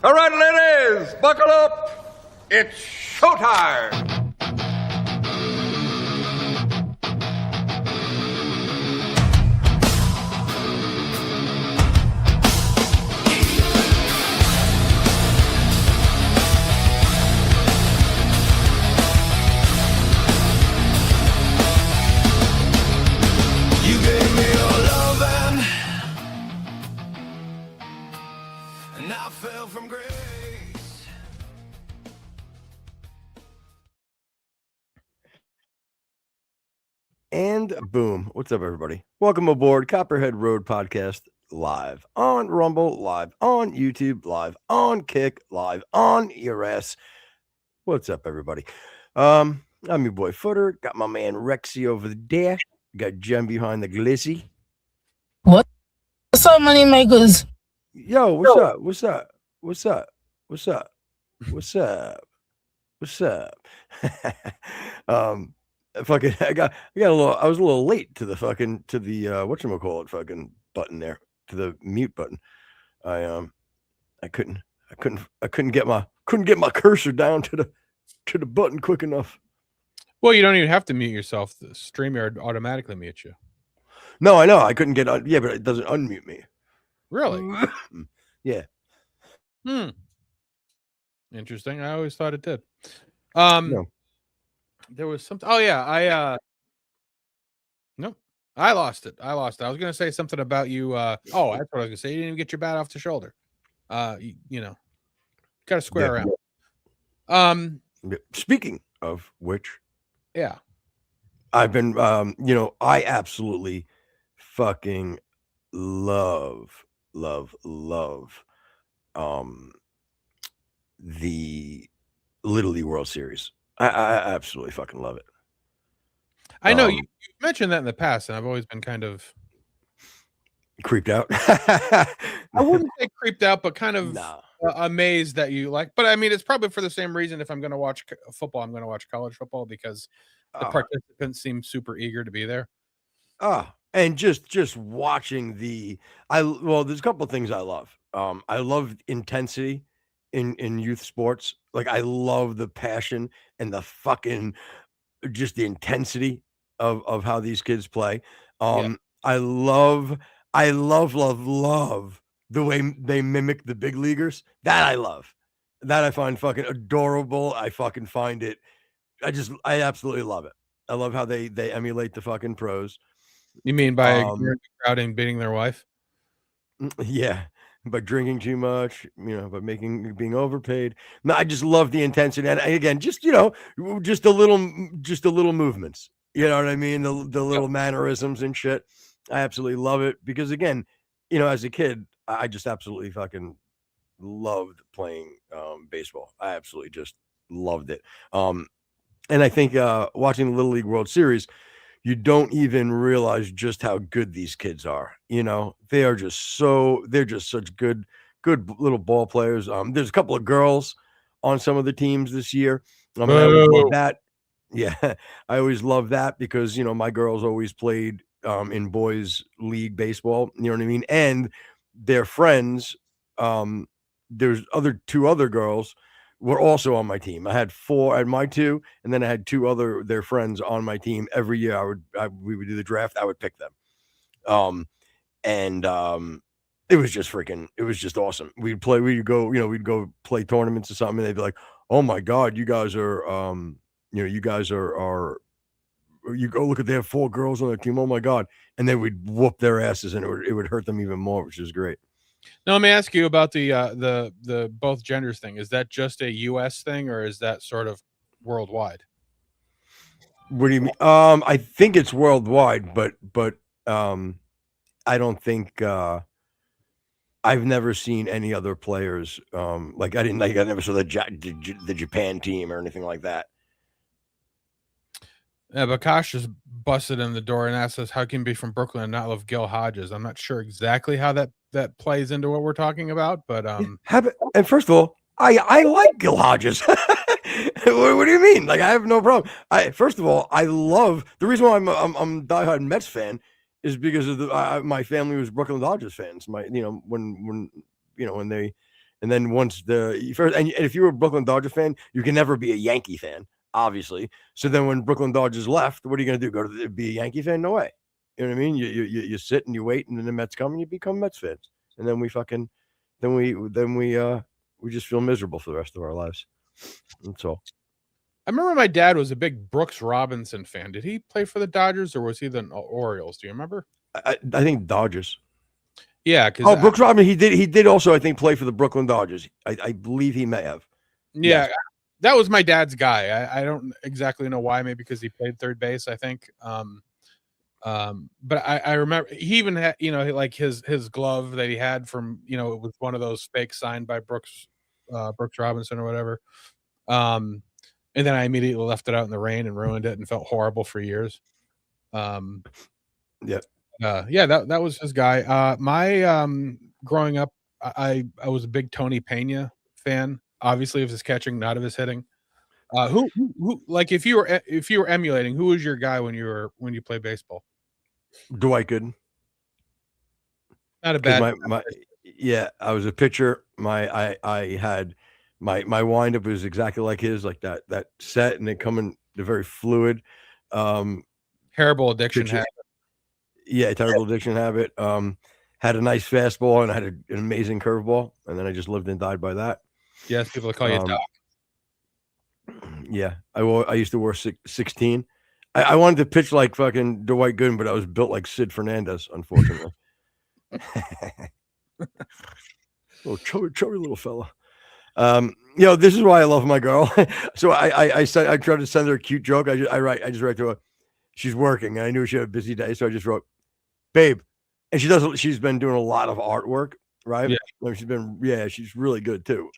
All right, ladies, buckle up. It's showtime. You gave me your loving, and I fell from grace. And boom. What's up, everybody? Welcome aboard Copperhead Road Podcast, live on Rumble, live on YouTube, live on Kick, live on ERS. What's up, everybody? I'm your boy Footer. Got my man Rexy over there. Got Jem behind the glizzy. What's up, money makers? Yo, what's up? What's up? What's up? What's up? What's up? What's up? Fucking, I was a little late to the whatchamacallit fucking button there, to the mute button. I couldn't get my cursor down to the button quick enough. Well, you don't even have to mute yourself. The StreamYard automatically mutes you. No, I know I couldn't get on. Yeah, but it doesn't unmute me. Really? Yeah. Interesting. I always thought it did. No. There was something. Oh yeah, no, I lost it. I was gonna say something about you. That's what I was gonna say. You didn't even get your bat off the shoulder. You know, got to square around. Speaking of which, Yeah. I've been, I absolutely fucking love the Little League World Series. I absolutely fucking love it. I know you mentioned that in the past, and I've always been kind of creeped out. I wouldn't say creeped out, but kind of Nah. Amazed that you like. But I mean, it's probably for the same reason. If I'm going to watch football, I'm going to watch college football because the participants seem super eager to be there. And just watching there's a couple of things I love. I love intensity in youth sports. Like, I love the passion and the fucking just the intensity of how these kids play. Yeah. I love the way they mimic the big leaguers. That I love. That I find fucking adorable. I fucking find it. I absolutely love it. I love how they emulate the fucking pros. You mean by ignoring the crowd and beating their wife? Yeah, by drinking too much, by being overpaid. No, I just love the intensity, and again, just just the little movements. You know what I mean? The little mannerisms and shit. I absolutely love it because, again, as a kid, I just absolutely fucking loved playing baseball. I absolutely just loved it. And I think watching the Little League World Series, you don't even realize just how good these kids are. They are they're just such good little ball players. There's a couple of girls on some of the teams this year. I always love that. Yeah, I always love that because, my girls always played in boys league baseball. You know what I mean? And their friends, there's two other girls were also on my team. I had four at my two, and then I had their friends on my team. Every year we would do the draft. I would pick them. It was just awesome. We'd go play tournaments or something, and they'd be like, "Oh my God, you guys are, you go look at, they have four girls on their team. Oh my God." And then we'd whoop their asses, and it would hurt them even more, which is great. Now, let me ask you about the both genders thing. Is that just a U.S. thing, or is that sort of worldwide? What do you mean? I think it's worldwide, but I don't think I've never seen any other players. I never saw the Japan team or anything like that. Yeah, Bakash just busted in the door and asked us how can you be from Brooklyn and not love Gil Hodges. I'm not sure exactly how that plays into what we're talking about, but and first of all, I like Gil Hodges. What do you mean? Like, I have no problem. First of all, I love the reason why I'm a diehard Mets fan is because of my family was Brooklyn Dodgers fans. When they And then once the first, and if you were a Brooklyn Dodger fan, you can never be a Yankee fan, obviously. So then when Brooklyn Dodgers left, what are you going to do? Go to be a Yankee fan? No way. You know what I mean? You sit and you wait, and then the Mets come and you become Mets fans. And then we just feel miserable for the rest of our lives. That's all. I remember my dad was a big Brooks Robinson fan. Did he play for the Dodgers or was he the Orioles? Do you remember? I think Dodgers. Yeah, because Brooks Robinson, he did also, I think, play for the Brooklyn Dodgers. I believe he may have. Yeah, Yes. that was my dad's guy. I don't exactly know why. Maybe because he played third base, I think. But I remember he even had, like his glove that he had from, it was one of those fake signed by Brooks Robinson or whatever. And then I immediately left it out in the rain and ruined it and felt horrible for years. Yeah. That was his guy. My growing up, I was a big Tony Pena fan, obviously of his catching, not of his hitting. Who like if you were emulating, who was your guy when you played baseball? Dwight Gooden. Not a bad. I was a pitcher. I had my windup was exactly like his, like that set, and then coming the very fluid. Terrible addiction pitcher. habit. Yeah, terrible addiction habit. Had a nice fastball and I had an amazing curveball, and then I just lived and died by that. Yes, people call you Doc. Yeah, I used to wear 16. I wanted to pitch like fucking Dwight Gooden, but I was built like Sid Fernandez, unfortunately. Oh, chubby little fella. This is why I love my girl. So I tried to send her a cute joke. I just write to her. She's working, and I knew she had a busy day, so I just wrote, "Babe," and she's been doing a lot of artwork, right? Yeah. She's really good too.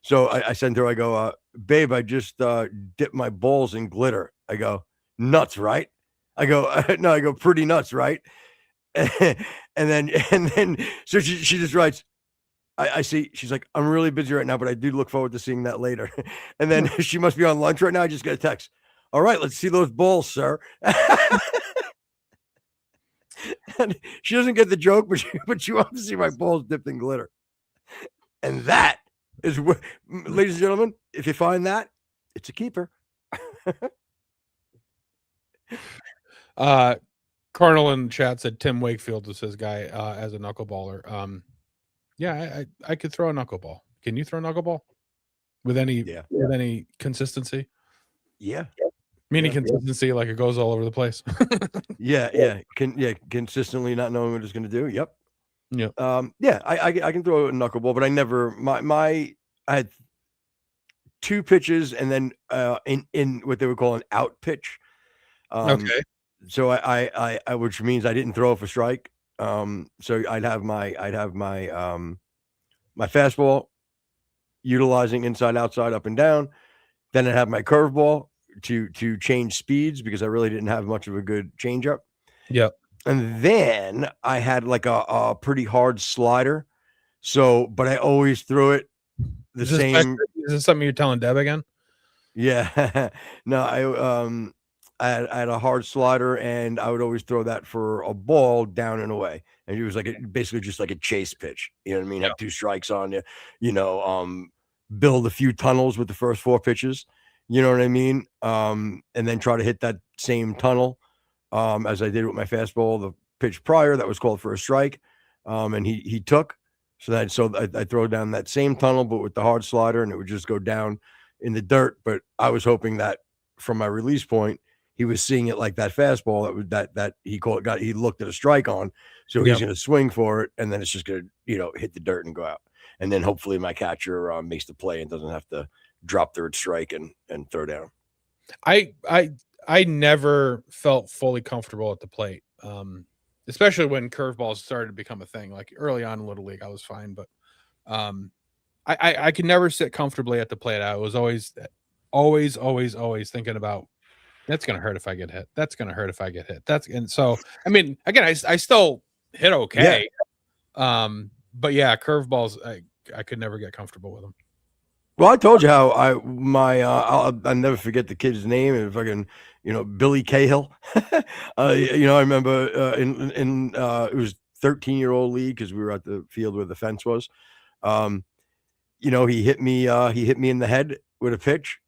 So I sent her. I go, "Babe, I just dipped my balls in glitter." I go, "Nuts, right?" I go, "No," I go, "Pretty nuts, right?" and then so she just writes, I see. She's like, "I'm really busy right now, but I do look forward to seeing that later." And then she must be on lunch right now. I just got a text. "All right, let's see those balls, sir." And she doesn't get the joke, but she wants to see my balls dipped in glitter. And that is what, ladies and gentlemen, if you find that, it's a keeper. Colonel in chat said Tim Wakefield was his guy as a knuckleballer. I could throw a knuckleball. Can you throw a knuckleball with any consistency? Yeah. Meaning consistency, like it goes all over the place. Consistently not knowing what it's going to do. Yep. Yeah. I can throw a knuckleball, but I never I had 2 pitches and then in what they would call an out pitch. Okay. So I which means I didn't throw it for strike. So I'd have my my fastball utilizing inside, outside, up and down. Then I'd have my curveball to change speeds because I really didn't have much of a good changeup. Yep. And then I had like a pretty hard slider. So, but I always threw it the same. Is this something you're telling Deb again? Yeah. No, I had a hard slider, and I would always throw that for a ball down and away. And it was like basically just like a chase pitch. You know what I mean? Yeah. Have 2 strikes on you. Build a few tunnels with the first 4 pitches. You know what I mean? And then try to hit that same tunnel as I did with my fastball the pitch prior that was called for a strike. And he took. So I throw down that same tunnel, but with the hard slider, and it would just go down in the dirt. But I was hoping that from my release point, he was seeing it like that fastball that he looked at a strike on. So he's going to swing for it, and then it's just going to, hit the dirt and go out. And then hopefully my catcher makes the play and doesn't have to drop third strike and throw down. I never felt fully comfortable at the plate. Especially when curveballs started to become a thing. Like early on in Little League, I was fine, but I could never sit comfortably at the plate. I was always thinking about, that's going to hurt if I get hit. That's going to hurt if I get hit. And so, I mean, again, I still hit okay. Yeah. But yeah, curveballs, I could never get comfortable with them. Well, I told you how I'll never forget the kid's name. And fucking, Billy Cahill. I remember in it was 13-year-old league because we were at the field where the fence was. he hit me in the head with a pitch,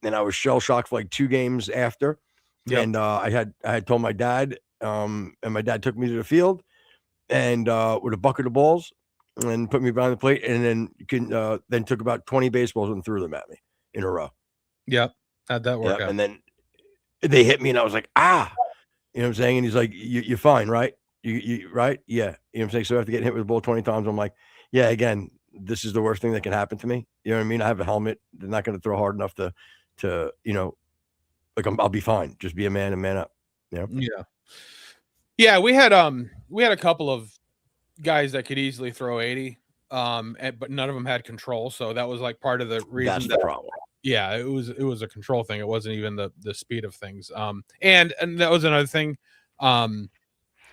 and I was shell shocked for like 2 games after. Yep. And I had told my dad, and my dad took me to the field and with a bucket of balls and put me behind the plate, and then took about 20 baseballs and threw them at me in a row. Yep. How'd that work out? And then they hit me, and I was like, ah, you know what I'm saying? And he's like, you're fine, right? You right? Yeah. You know what I'm saying? So after getting hit with the ball 20 times, I'm like, yeah, again, this is the worst thing that can happen to me. You know what I mean? I have a helmet. They're not going to throw hard enough to, like I'll be fine. Just be a man and man up. You know? Yeah. We had a couple of guys that could easily throw 80, but none of them had control. So that was like part of the reason. That's the problem. Yeah, it was a control thing. It wasn't even the speed of things. And that was another thing.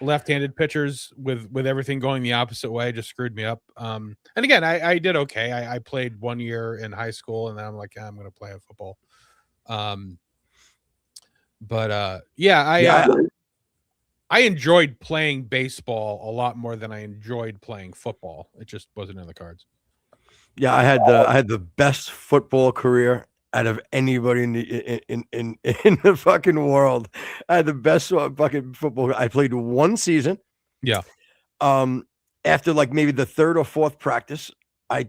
Left-handed pitchers with everything going the opposite way just screwed me up. And again, I did okay. I played 1 year in high school, and then I'm like, I'm going to play football. I enjoyed playing baseball a lot more than I enjoyed playing football. It just wasn't in the cards. Yeah, I had the best football career out of anybody in the fucking world. I had the best fucking football. I played 1 season. Yeah. After like maybe the 3rd or 4th practice, I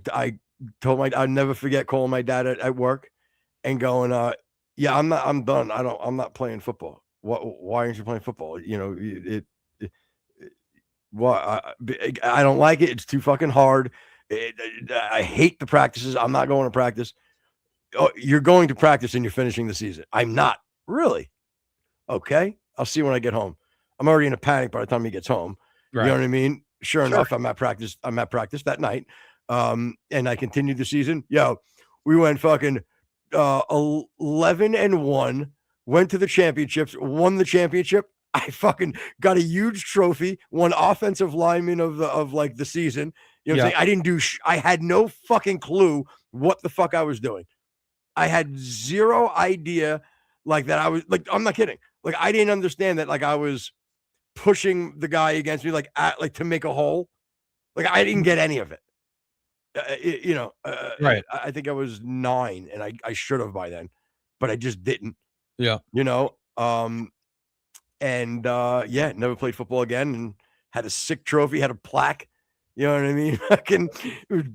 told I'd never forget calling my dad at work and going, yeah, I'm done. I'm not playing football. Why aren't you playing football? You know, I don't like it. It's too fucking hard. I hate the practices. I'm not going to practice. Oh, you're going to practice and you're finishing the season. I'm not. Really? Okay. I'll see when I get home. I'm already in a panic by the time he gets home. Right. You know what I mean? Sure enough, I'm at practice that night. And I continued the season. Yo, we went fucking 11-1, went to the championships, won the championship. I fucking got a huge trophy, won offensive lineman of the season. You know what I'm saying? I didn't do I had no fucking clue what the fuck I was doing. I had zero idea like that. I was like, I'm not kidding. Like, I didn't understand that. Like, I was pushing the guy against me, like to make a hole. Like, I didn't get any of it. Right. I think I was 9 and I should have by then, but I just didn't. Yeah. Never played football again and had a sick trophy, had a plaque. You know what I mean?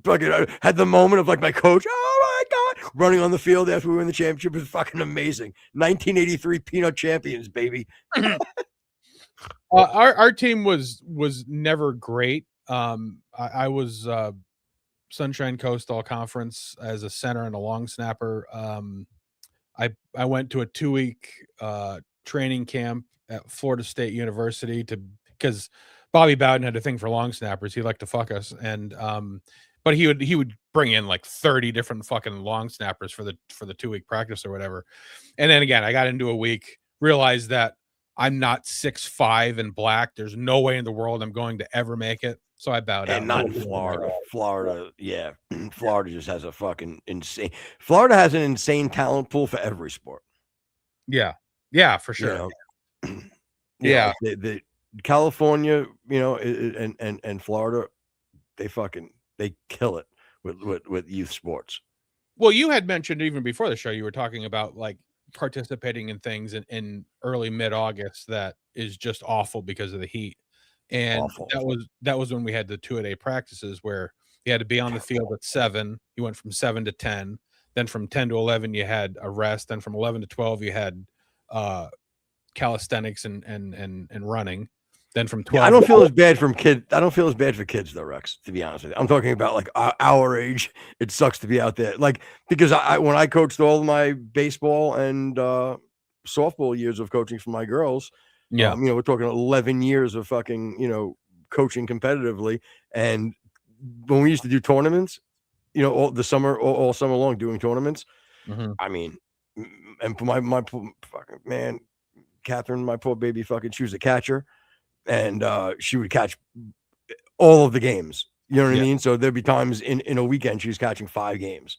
Fucking had the moment of like my coach, oh my God, running on the field after we win the championship. It was fucking amazing. 1983 Peanut champions, baby. Our team was never great. I was Sunshine Coast All Conference as a center and a long snapper. I went to a 2-week training camp at Florida State University because Bobby Bowden had a thing for long snappers. He liked to fuck us, and but he would bring in like 30 different fucking long snappers for the 2-week practice or whatever. And then again, I got into a week, realized that I'm not 6'5" and black. There's no way in the world I'm going to ever make it. So I bowed out. And not in Florida. Florida, yeah. Florida just has a fucking insane. Florida has an insane talent pool for every sport. Yeah. Yeah, for sure. Yeah. The California, and Florida, they kill it with youth sports. Well, you had mentioned even before the show, you were talking about like participating in things in early mid-August that is just awful because of the heat. And awful. that was when we had the 2-a-day practices where you had to be on the field at 7. You went from 7 to 10. Then from 10 to 11, you had a rest. Then from 11 to 12, you had calisthenics and running. Then from 12, I don't feel as bad from kids. I don't feel as bad for kids though, Rex. To be honest with you, I'm talking about like our age. It sucks to be out there, like because when I coached all my baseball and softball years of coaching for my girls. Yeah, we're talking 11 years of fucking coaching competitively, and when we used to do tournaments, all summer long doing tournaments. Mm-hmm. I mean, and my fucking man, Catherine, my poor baby, fucking she was a catcher. And she would catch all of the games. You know what I mean? So there'd be times in a weekend she was catching 5 games,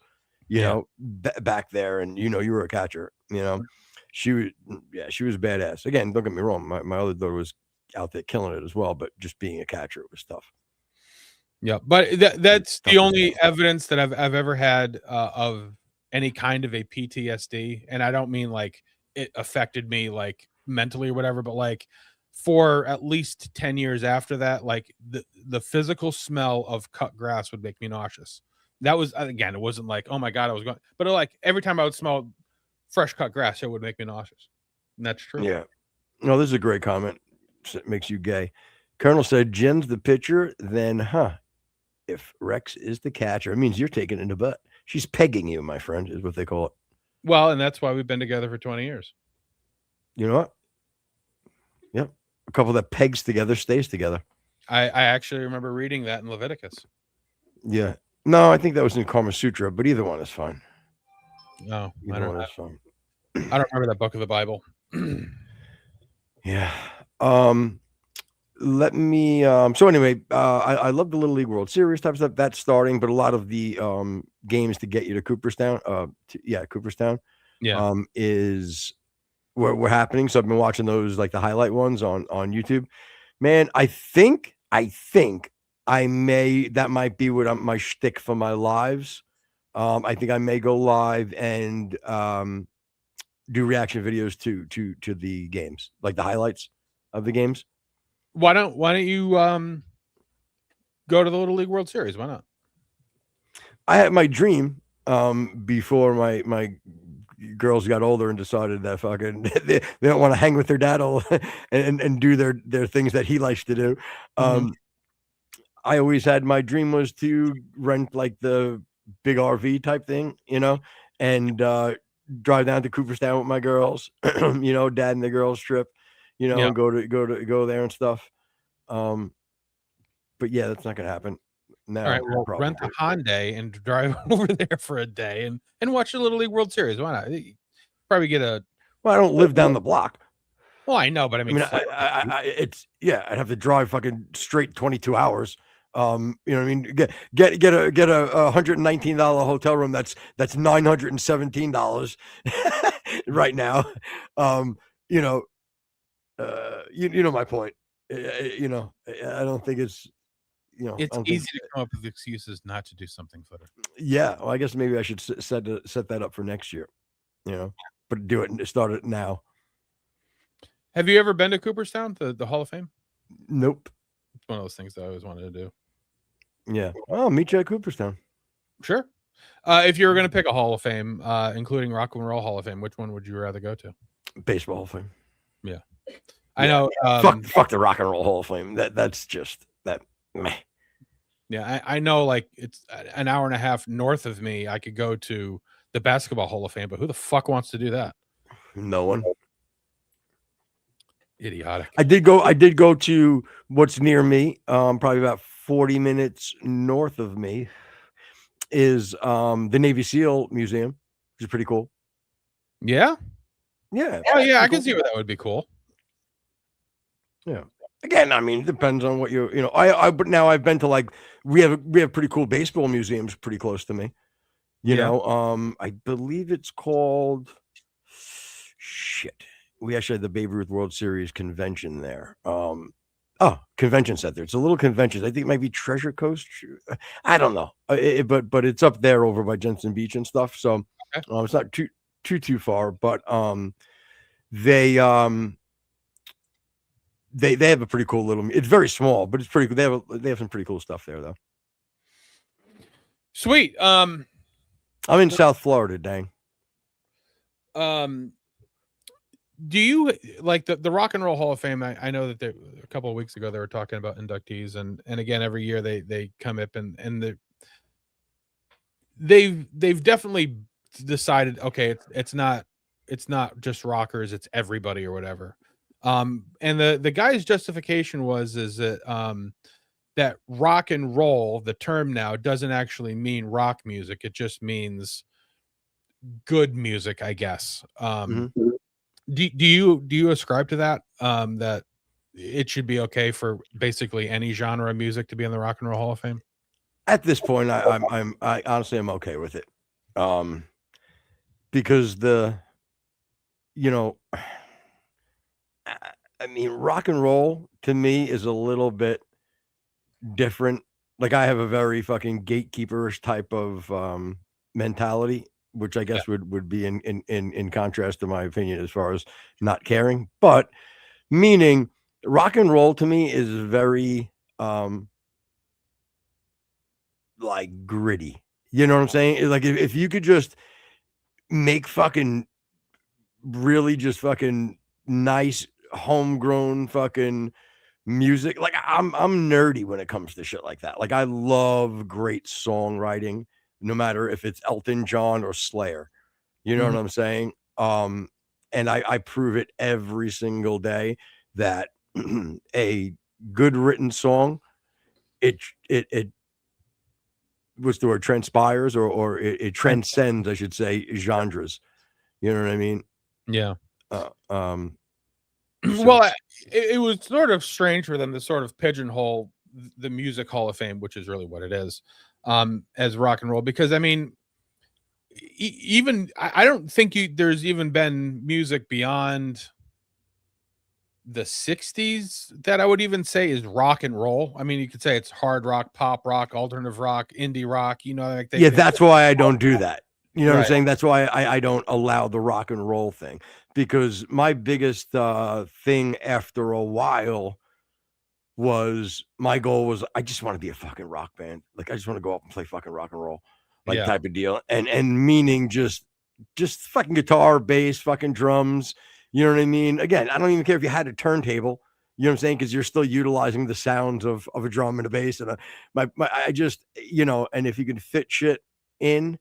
back there. And, you were a catcher, She was badass. Again, don't get me wrong. My other daughter was out there killing it as well. But just being a catcher, it was tough. Yeah, but that's the Couple only days. evidence that I've ever had of any kind of a PTSD, and I don't mean like it affected me like mentally or whatever, but like for at least 10 years after that, like the physical smell of cut grass would make me nauseous. That was, again, it wasn't like, oh my god, I was going, but like every time I would smell fresh cut grass, it would make me nauseous. And that's true. Yeah. No, this is a great comment. It makes you gay. Colonel said, Jen's the pitcher, then, if Rex is the catcher, it means you're taking it in the butt. She's pegging you, my friend, is what they call it. Well, and that's why we've been together for 20 years. You know what? Yep. A couple that pegs together stays together. I actually remember reading that in Leviticus. Yeah. No, I think that was in Kama Sutra, but either one is fine. No, Either one is fine. I don't remember that book of the Bible. Yeah. Let me so anyway, I love the Little League World Series type stuff that's starting, but a lot of the games to get you to Cooperstown, Cooperstown, Yeah. is we're happening. So I've been watching those, like the highlight ones on YouTube. Man, I think I may, that might be what my shtick for my lives. I think I may go live and do reaction videos to the games, like the highlights of the games. Why don't you go to the Little League World Series? Why not? I had my dream before my girls got older and decided that fucking they don't want to hang with their dad all and do their things that he likes to do. I always had, my dream was to rent like the big RV type thing, and drive down to Cooperstown with my girls, dad and the girls trip, and go there and stuff. But yeah, that's not gonna happen. No, All right, well, rent a Hyundai and drive over there for a day and watch the Little League World Series. Why not? You probably get a. Well, I don't live down the block. Well, I know, but I mean, I'd have to drive fucking straight 22 hours. You know what I mean? Get a $119 hotel room that's $917 right now. You know my point. I don't think it's. It's easy to come up with excuses not to do something for it. Yeah, well, I guess maybe I should set that up for next year. But do it and start it now. Have you ever been to Cooperstown, the Hall of Fame? Nope. It's one of those things that I always wanted to do. Yeah. I'll meet you at Cooperstown. Sure. If you were going to pick a Hall of Fame, including Rock and Roll Hall of Fame, which one would you rather go to? Baseball Hall of Fame. Yeah. I know. Fuck the Rock and Roll Hall of Fame. That's just that. Meh. Yeah, I know. Like, it's an hour and a half north of me. I could go to the Basketball Hall of Fame, but who the fuck wants to do that? No one. Idiotic. I did go to what's near me, probably about 40 minutes north of me, is the Navy SEAL Museum, which is pretty cool. Yeah. Yeah. Oh yeah, I can see where that would be cool. Yeah. Again, I mean, it depends on what but now I've been to, like, we have pretty cool baseball museums pretty close to me. I believe it's called shit. We actually had the Babe Ruth World Series convention there. Convention center. It's a little convention. I think it might be Treasure Coast. I don't know. But it's up there over by Jensen Beach and stuff. So it's not too far. But they have a pretty cool little. It's very small, but it's pretty cool. They have some pretty cool stuff there, though. Sweet. I'm in South Florida, dang. Do you like the Rock and Roll Hall of Fame? I know that a couple of weeks ago they were talking about inductees, and again every year they come up and they've definitely decided, okay, it's not just rockers, it's everybody or whatever. And the guy's justification is that that rock and roll, the term now, doesn't actually mean rock music. It just means good music, I guess. Do you ascribe to that? That it should be okay for basically any genre of music to be in the Rock and Roll Hall of Fame? At this point, I honestly am okay with it. Because I mean, rock and roll to me is a little bit different Like I have a very fucking gatekeeperish type of mentality, which I guess would be in contrast to my opinion as far as not caring. But meaning rock and roll to me is very like gritty. You know what I'm saying? Like if you could just make fucking really just fucking nice homegrown fucking music. Like I'm nerdy when it comes to shit like that. Like I love great songwriting, no matter if it's Elton John or Slayer. You know Mhm. what I'm saying? And I prove it every single day that a good written song, it what's the word, transpires or it transcends, I should say, genres. You know what I mean? Yeah. So, Well, it was sort of strange for them to sort of pigeonhole the Music Hall of Fame, which is really what it is, as rock and roll. Because I mean, even I don't think there's even been music beyond the 60s that I would even say is rock and roll. I mean, you could say it's hard rock, pop rock, alternative rock, indie rock, you know, like yeah, that's why I don't do that. You know what I'm Right. saying? That's why I don't allow the rock and roll thing, because my biggest thing after a while was my goal was I just want to be a fucking rock band. Like I just want to go up and play fucking rock and roll, like Yeah. type of deal. And meaning just fucking guitar, bass, fucking drums. You know what I mean? Again, I don't even care if you had a turntable. You know what I'm saying? Because you're still utilizing the sounds of a drum and a bass and I just, you know, and if you can fit shit in,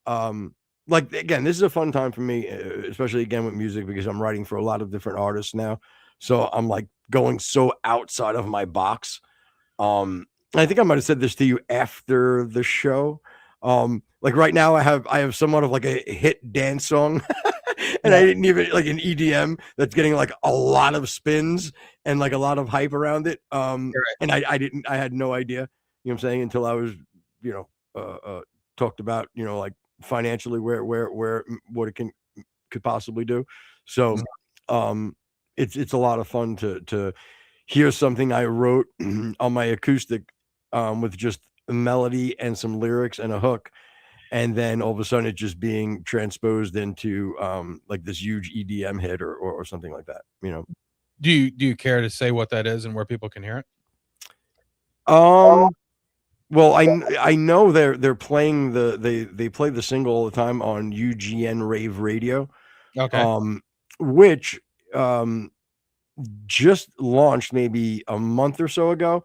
like again, this is a fun time for me, especially again with music, because I'm writing for a lot of different artists now. So I'm like going so outside of my box. I think I might have said this to you after the show. Like right now I have somewhat of like a hit dance song and I didn't even like an EDM that's getting like a lot of spins and like a lot of hype around it. And I had no idea, you know what I'm saying, until I was, you know, talked about, you know, like financially where what it could possibly do. So it's a lot of fun to hear something I wrote on my acoustic with just a melody and some lyrics and a hook, and then all of a sudden it just being transposed into like this huge EDM hit or something like that, you know. Do you care to say what that is and where people can hear it? Well, I know they're playing they play the single all the time on UGN Rave Radio, Okay. which just launched maybe a month or so ago,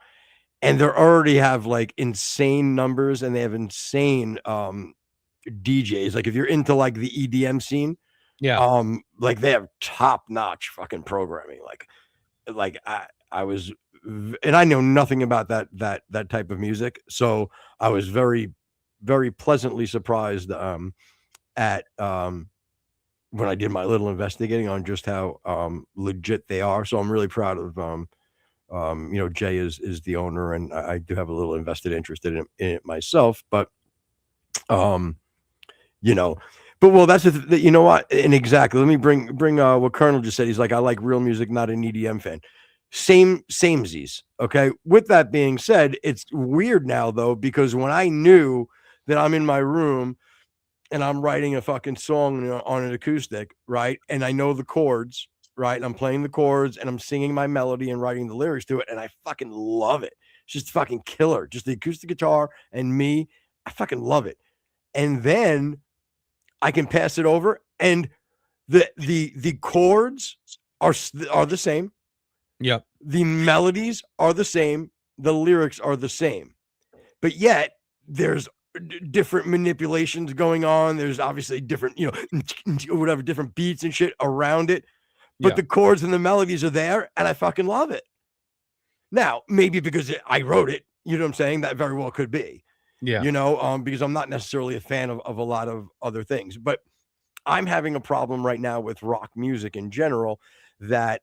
and they already have like insane numbers and they have insane DJs. Like if you're into like the EDM scene, Yeah. like they have top notch fucking programming. Like I was, and I know nothing about that type of music, so I was very pleasantly surprised at when I did my little investigating on just how legit they are. So I'm really proud of you know, Jay is the owner, and I do have a little invested interest in it myself. But you know, but well, that's you know what, and exactly. Let me bring what Colonel just said. He's like, I like real music, not an EDM fan. Samesies. Okay. With that being said, it's weird now though, because when I knew that I'm in my room and I'm writing a fucking song, you know, on an acoustic, right? And I know the chords, right? And I'm playing the chords and I'm singing my melody and writing the lyrics to it, and I fucking love it. It's just fucking killer. Just the acoustic guitar and me, I fucking love it. And then I can pass it over, and the chords are the same. Yep. The melodies are the same. The lyrics are the same. But yet there's different manipulations going on. There's obviously different, you know, whatever, different beats and shit around it. But the chords and the melodies are there, and I fucking love it. Now, maybe because I wrote it, you know what I'm saying? That very well could be. Yeah. You know, because I'm not necessarily a fan of a lot of other things. But I'm having a problem right now with rock music in general that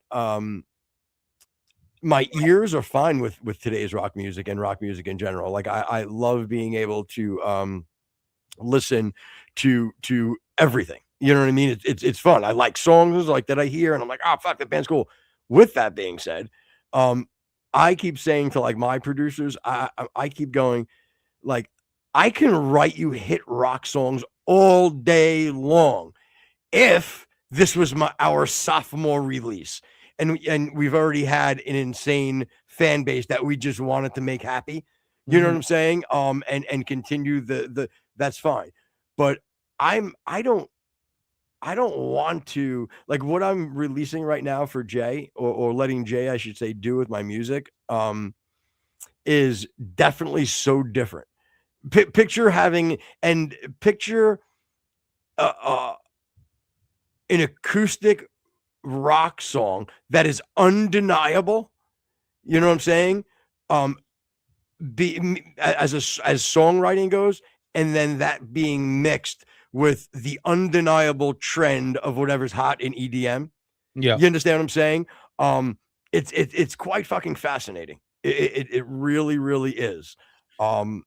my ears are fine with today's rock music and rock music in general. Like I love being able to listen to everything. You know what I mean? It's fun. I like songs like that I hear, and I'm like, oh fuck, that band's cool. With that being said, I keep saying to like my producers, I keep going, like, I can write you hit rock songs all day long if this was our sophomore release, and we've already had an insane fan base that we just wanted to make happy. You know what I'm saying? And continue the that's fine. But I don't want to, like, what I'm releasing right now for Jay, or letting Jay, I should say, do with my music, is definitely so different. Picture an acoustic rock song that is undeniable. You know what I'm saying? As songwriting goes, and then that being mixed with the undeniable trend of whatever's hot in EDM. Yeah. You understand what I'm saying? It's quite fucking fascinating. It really, really is. I'm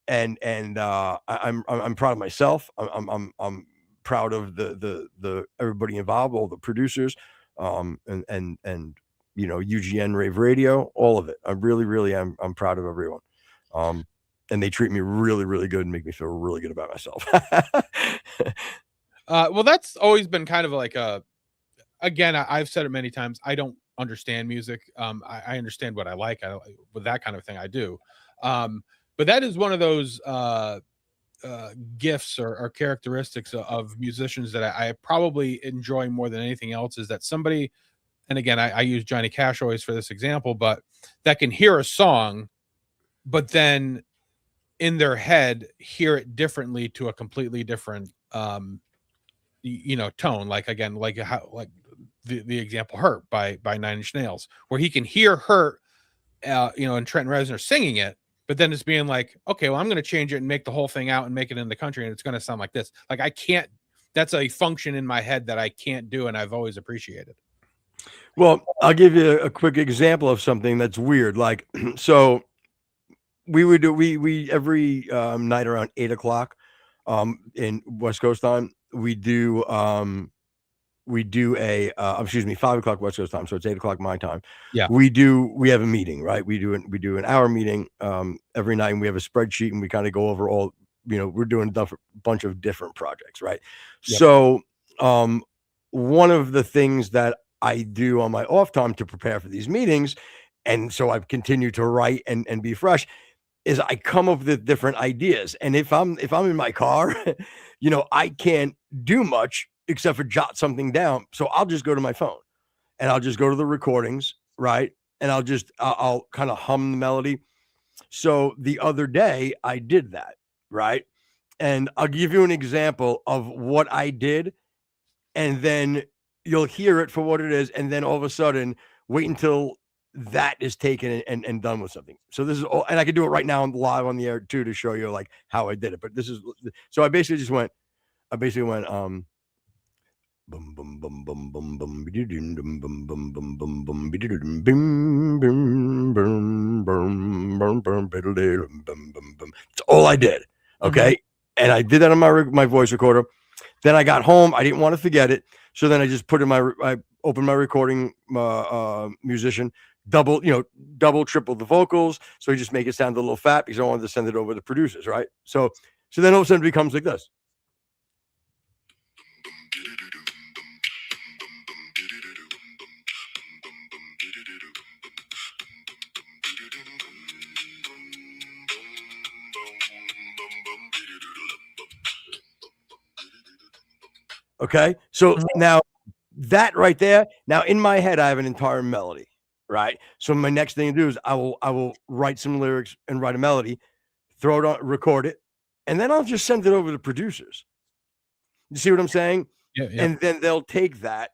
proud of myself. I'm proud of the everybody involved, all the producers, and you know, UGN Rave Radio, all of it. I really am. I'm proud of everyone. And they treat me really, really good and make me feel really good about myself. Well, that's always been kind of like again, I've said it many times. I don't understand music. I understand what I like. With that kind of thing, I do. But that is one of those gifts or characteristics of musicians that I probably enjoy more than anything else, is that somebody, and again, I use Johnny Cash always for this example, but that can hear a song, but then in their head hear it differently to a completely different you know, tone. Like, again, like how, like the example Hurt by Nine Inch Nails, where he can hear Hurt you know, and Trent Reznor singing it, but then it's being like, okay, well, I'm going to change it and make the whole thing out and make it in the country, and it's going to sound like this. Like, I can't, that's a function in my head that I can't do, and I've always appreciated. Well, I'll give you a quick example of something that's weird. Like, so we would do, we every night around 8:00 in West Coast time, we do a 5:00 West Coast time, so it's 8:00 my time. Yeah. We have a meeting, right? We do an hour meeting every night, and we have a spreadsheet, and we kind of go over all, you know, we're doing a bunch of different projects, right? Yep. So one of the things that I do on my off time to prepare for these meetings, and so I've continued to write and be fresh, is I come up with different ideas. And if I'm in my car, you know, I can't do much except for jot something down. So I'll just go to my phone, and I'll just go to the recordings, right? And I'll kind of hum the melody. So the other day I did that, right? And I'll give you an example of what I did, and then you'll hear it for what it is. And then all of a sudden, wait until that is taken and done with something. So this is all, and I can do it right now live on the air too, to show you like how I did it. But this is, so I basically went bum bum bum bum bum bum bum bum bum bum bum bum bum bum. It's all I did. Okay. And I did that on my voice recorder. Then I got home. I didn't want to forget it. So then I just put in I opened my recording musician, double, triple the vocals. So you just make it sound a little fat, because I wanted to send it over to the producers. Right. So then all of a sudden it becomes like this. Okay. So now that right there, now in my head, I have an entire melody, right? So my next thing to do is I will write some lyrics and write a melody, throw it on, record it, and then I'll just send it over to producers. You see what I'm saying? Yeah. And then they'll take that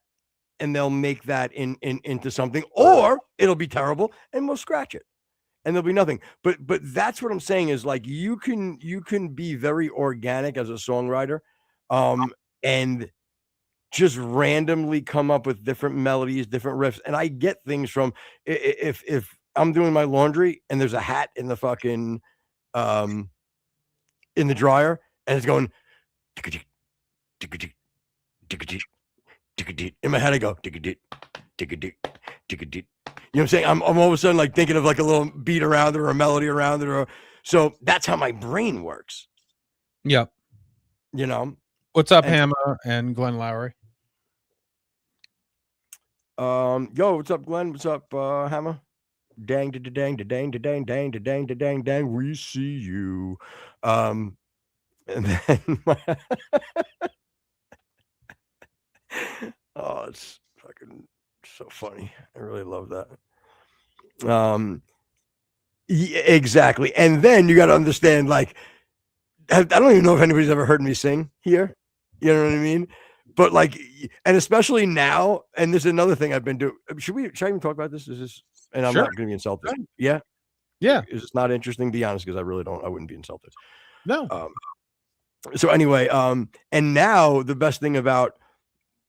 and they'll make that into something, or it'll be terrible and we'll scratch it and there'll be nothing. But that's what I'm saying, is like, you can be very organic as a songwriter, and just randomly come up with different melodies, different riffs. And I get things from, if I'm doing my laundry and there's a hat in the fucking in the dryer, and it's going in my head, I go You know what I'm saying? I'm all of a sudden like thinking of like a little beat around it or a melody around it, or so that's how my brain works. Yep. You know. What's up, And- Hammer and Glenn Lowry? Yo, what's up, Glenn? What's up, Hammer? Dang, da dang, da dang, da dang, dang, da dang, da dang, dang. We see you. And then oh, it's fucking so funny. I really love that. Yeah, exactly. And then you got to understand, like, I don't even know if anybody's ever heard me sing here. You know what I mean? But like, and especially now, and there's another thing I've been doing. Should I even talk about this? Is this? And I'm Sure. not going to be insulted. Yeah. Yeah. Is it not interesting? Be honest, because I wouldn't be insulted. No. So anyway, and now the best thing about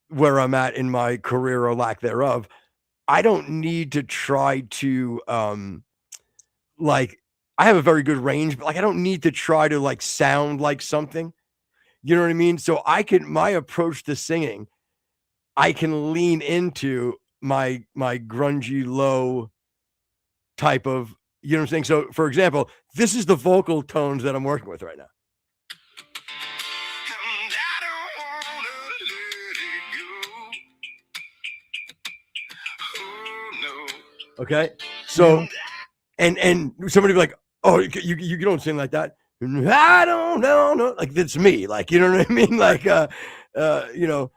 where I'm at in my career or lack thereof, I don't need to try to like I have a very good range, but like I don't need to try to like sound like something. You know what I mean? So my approach to singing, I can lean into my grungy low type of, you know what I'm saying? So for example, this is the vocal tones that I'm working with right now. And I don't wanna let it go. Oh no. Okay. So and somebody be like, oh, you don't sing like that. I don't know, no, like that's me, like, you know what I mean? Like, you know,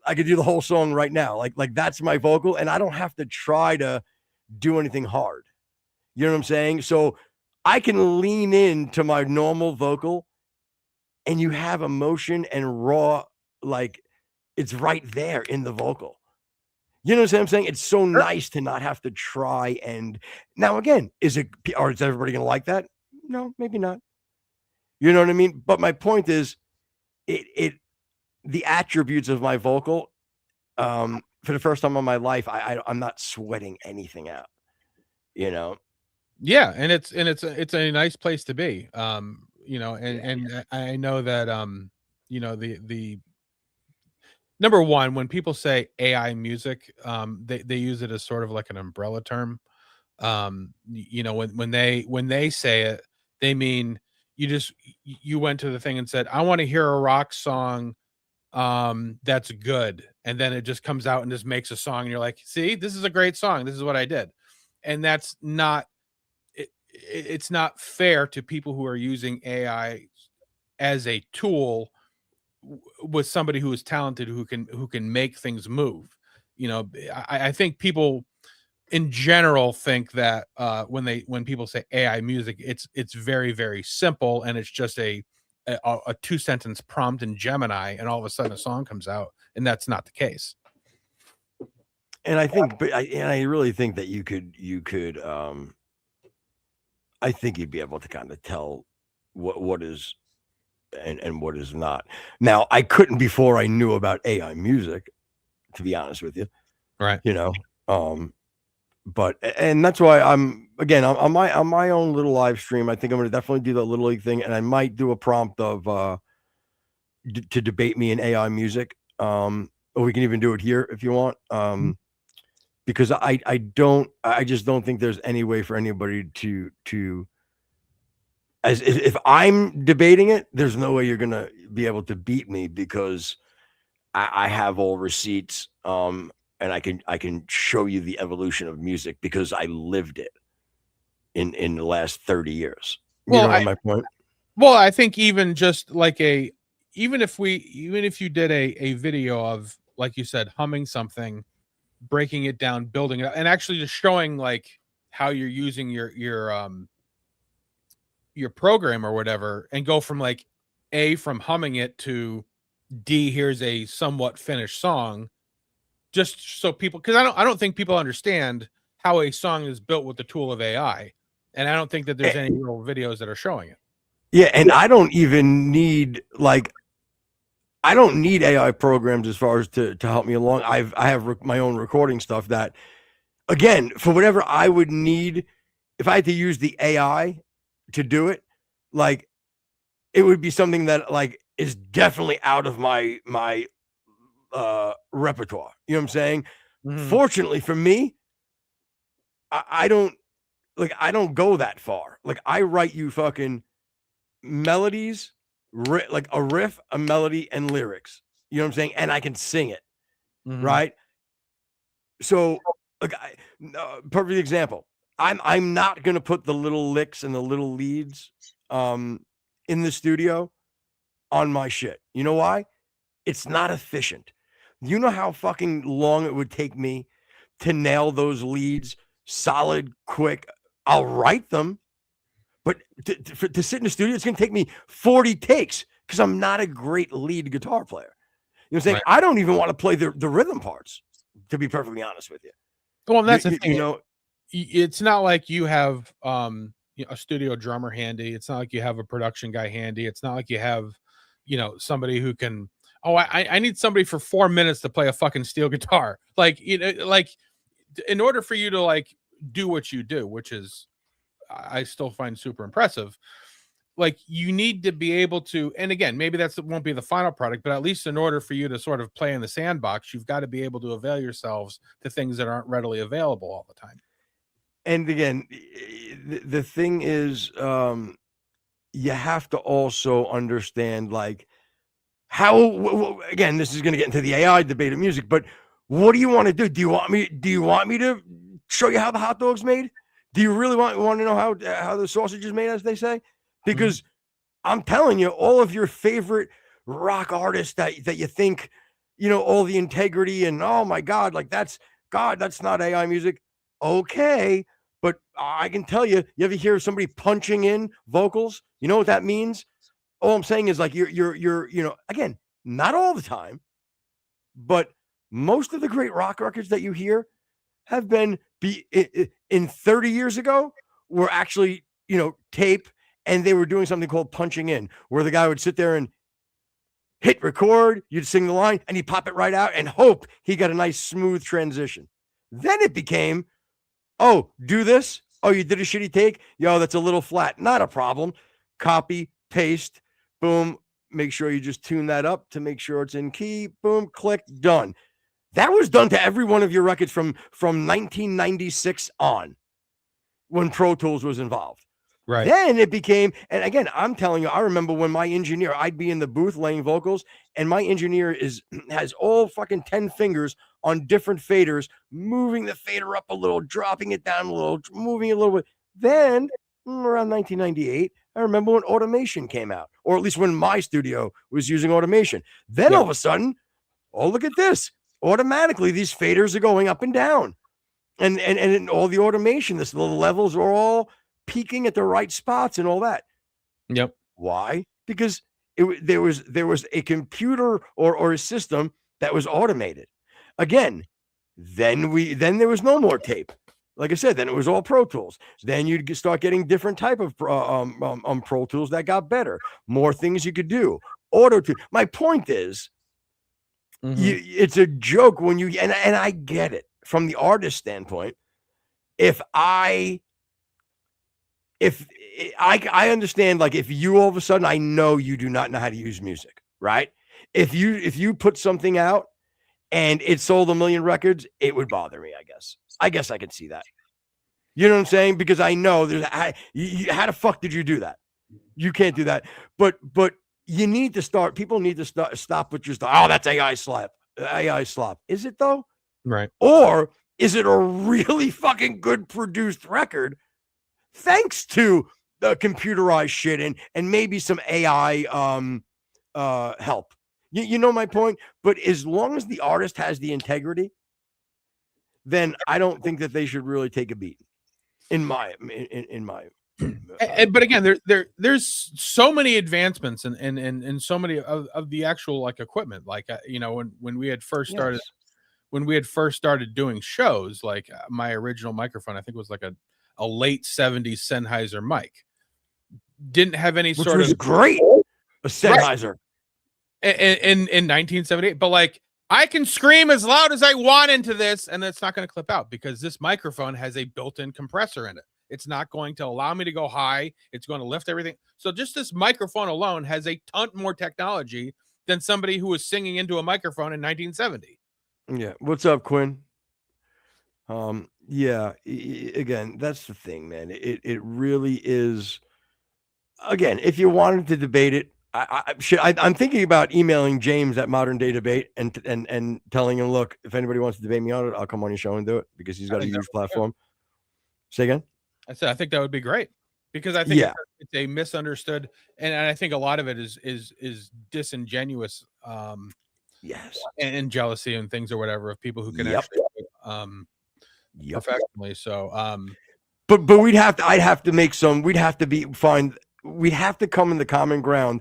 I could do the whole song right now, like that's my vocal, and I don't have to try to do anything hard. You know what I'm saying? So I can lean into my normal vocal, and you have emotion and raw, like it's right there in the vocal. You know what I'm saying? It's so nice to not have to try. And now again, is everybody going to like that? No, maybe not. You know what I mean? But my point is, the attributes of my vocal, for the first time in my life, I'm not sweating anything out. You know? Yeah, and it's a nice place to be. You know, and I know that you know, the number one, when people say AI music, they use it as sort of like an umbrella term. You know, when they say it, they mean you went to the thing and said, I want to hear a rock song that's good, and then it just comes out and just makes a song, and you're like, see, this is a great song, this is what I did. And that's not it's not fair to people who are using AI as a tool with somebody who is talented, who can make things move. You know, I think people in general think that when people say AI music, it's very, very simple, and it's just a 2-sentence prompt in Gemini, and all of a sudden a song comes out, and that's not the case. And I think, I really think that you could, I think you'd be able to kind of tell what is and what is not. Now, I couldn't before I knew about AI music, to be honest with you. Right. You know, but and that's why I'm on my own little live stream. I think I'm going to definitely do that Little League thing, and I might do a prompt of to debate me in AI music. Or we can even do it here if you want. Because I just don't think there's any way for anybody to as if I'm debating it, there's no way you're gonna be able to beat me, because I have all receipts, and I can show you the evolution of music because I lived it in the last 30 years. You know my point? Well, I think even just like even if you did a video of, like you said, humming something, breaking it down, building it up, and actually just showing like how you're using your program or whatever, and go from like from humming it to D, here's a somewhat finished song, just so people, because I don't think people understand how a song is built with the tool of AI, and I don't think that there's any real videos that are showing it. Yeah, and I don't even need I don't need AI programs as far as to help me along. I have my own recording stuff that, again, for whatever I would need, if I had to use the AI to do it, like it would be something that like is definitely out of my repertoire. You know what I'm saying? Mhm. Fortunately for me, I don't go that far. Like I write you fucking melodies, like a riff, a melody, and lyrics. You know what I'm saying? And I can sing it, right? So, like, perfect example. I'm not gonna put the little licks and the little leads in the studio on my shit. You know why? It's not efficient. You know how fucking long it would take me to nail those leads solid, quick. I'll write them, but to sit in the studio, it's going to take me 40 takes because I'm not a great lead guitar player. You know what I'm saying? Right. I don't even want to play the rhythm parts, to be perfectly honest with you. Well, that's the thing. You know, it's not like you have a studio drummer handy. It's not like you have a production guy handy. It's not like you have, somebody who can, I need somebody for 4 minutes to play a fucking steel guitar. Like, in order for you to like do what you do, which is I still find super impressive, like you need to be able to, and again, maybe won't be the final product, but at least in order for you to sort of play in the sandbox, you've got to be able to avail yourselves to things that aren't readily available all the time. And again, the thing is, you have to also understand like how, again, this is going to get into the AI debate of music, but what do you want to do? Do you want me to show you how the hot dog's made? Do you really want to know how the sausage is made, as they say? Because I'm telling you, all of your favorite rock artists that you think, all the integrity and, oh my God, like that's not AI music. Okay. But I can tell you, you ever hear somebody punching in vocals? You know what that means? All I'm saying is like, you're again, not all the time, but most of the great rock records that you hear have been in 30 years ago were actually, tape, and they were doing something called punching in, where the guy would sit there and hit record, you'd sing the line, and he'd pop it right out and hope he got a nice smooth transition. Then it became, oh, do this. Oh, you did a shitty take? Yo, that's a little flat. Not a problem. Copy, paste, boom. Make sure you just tune that up to make sure it's in key. Boom, click, done. That was done to every one of your records from 1996 on, when Pro Tools was involved. Right. Then it became, and again, I'm telling you, I remember when my engineer, I'd be in the booth laying vocals, and my engineer has all fucking 10 fingers on different faders, moving the fader up a little, dropping it down a little, moving it a little bit. Then around 1998, I remember when automation came out, or at least when my studio was using automation. Then all of a sudden, oh, look at this. Automatically, these faders are going up and down. And all the automation, the levels are all peaking at the right spots and all that. Yep. Why? Because there was a computer or a system that was automated. Again, then there was no more tape. Like I said, then it was all Pro Tools. Then you'd start getting different type of Pro Tools that got better, more things you could do. Auto-tune. My point is, it's a joke when you and I get it from the artist standpoint. If I understand, like if you all of a sudden, I know you do not know how to use music, right? If you put something out and it sold 1 million records, it would bother me. I guess I could see that. You know what I'm saying? Because I know how the fuck did you do that? You can't do that. But you need to start. People need to stop with just, oh, that's AI slop. Is it though? Right. Or is it a really fucking good produced record thanks to the computerized shit and maybe some AI help? You know my point? But as long as the artist has the integrity, then I don't think that they should really take a beat. But again, there's so many advancements and so many of the actual like equipment, like when we had first started, when we had first started doing shows, like my original microphone, I think was like a late 70s Sennheiser mic, didn't have any sort of great a Sennheiser in 1978, but like I can scream as loud as I want into this, and it's not going to clip out because this microphone has a built-in compressor in it. It's not going to allow me to go high. It's going to lift everything. So just this microphone alone has a ton more technology than somebody who was singing into a microphone in 1970. Yeah. What's up, Quinn? Yeah. Again, that's the thing, man. It really is. Again, if you wanted to debate it, I'm thinking about emailing James at Modern Day Debate and telling him, look, if anybody wants to debate me on it, I'll come on your show and do it because he's got a huge platform. Say again. I said I think that would be great because I think Yeah. it's a misunderstood, and I think a lot of it is disingenuous, Yes. and jealousy and things or whatever of people who can Yep. actually professionally. So but we'd have to we'd have to come in the common ground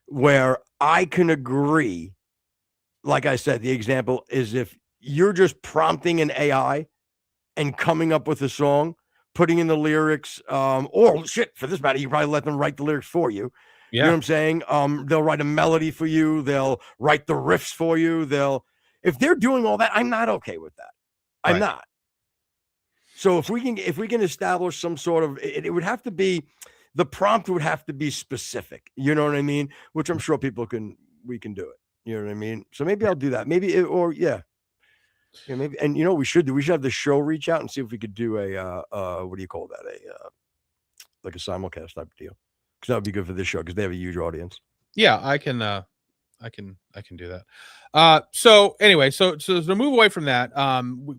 where I can agree. Like I said, the example is if you're just prompting an AI and coming up with a song, putting in the lyrics, or shit, for this matter, you probably let them write the lyrics for you. You know what I'm saying? They'll write a melody for you. They'll write the riffs for you. If they're doing all that, I'm not okay with that. I'm not. So if we can establish some sort of, it would have to be, the prompt would have to be specific. You know what I mean? Which I'm sure we can do it. You know what I mean? So maybe I'll do that. Maybe, maybe, and we should have the show reach out and see if we could do a, what do you call that? Like a simulcast type of deal. Because that would be good for this show because they have a huge audience. Yeah, I can do that. So anyway, so to move away from that,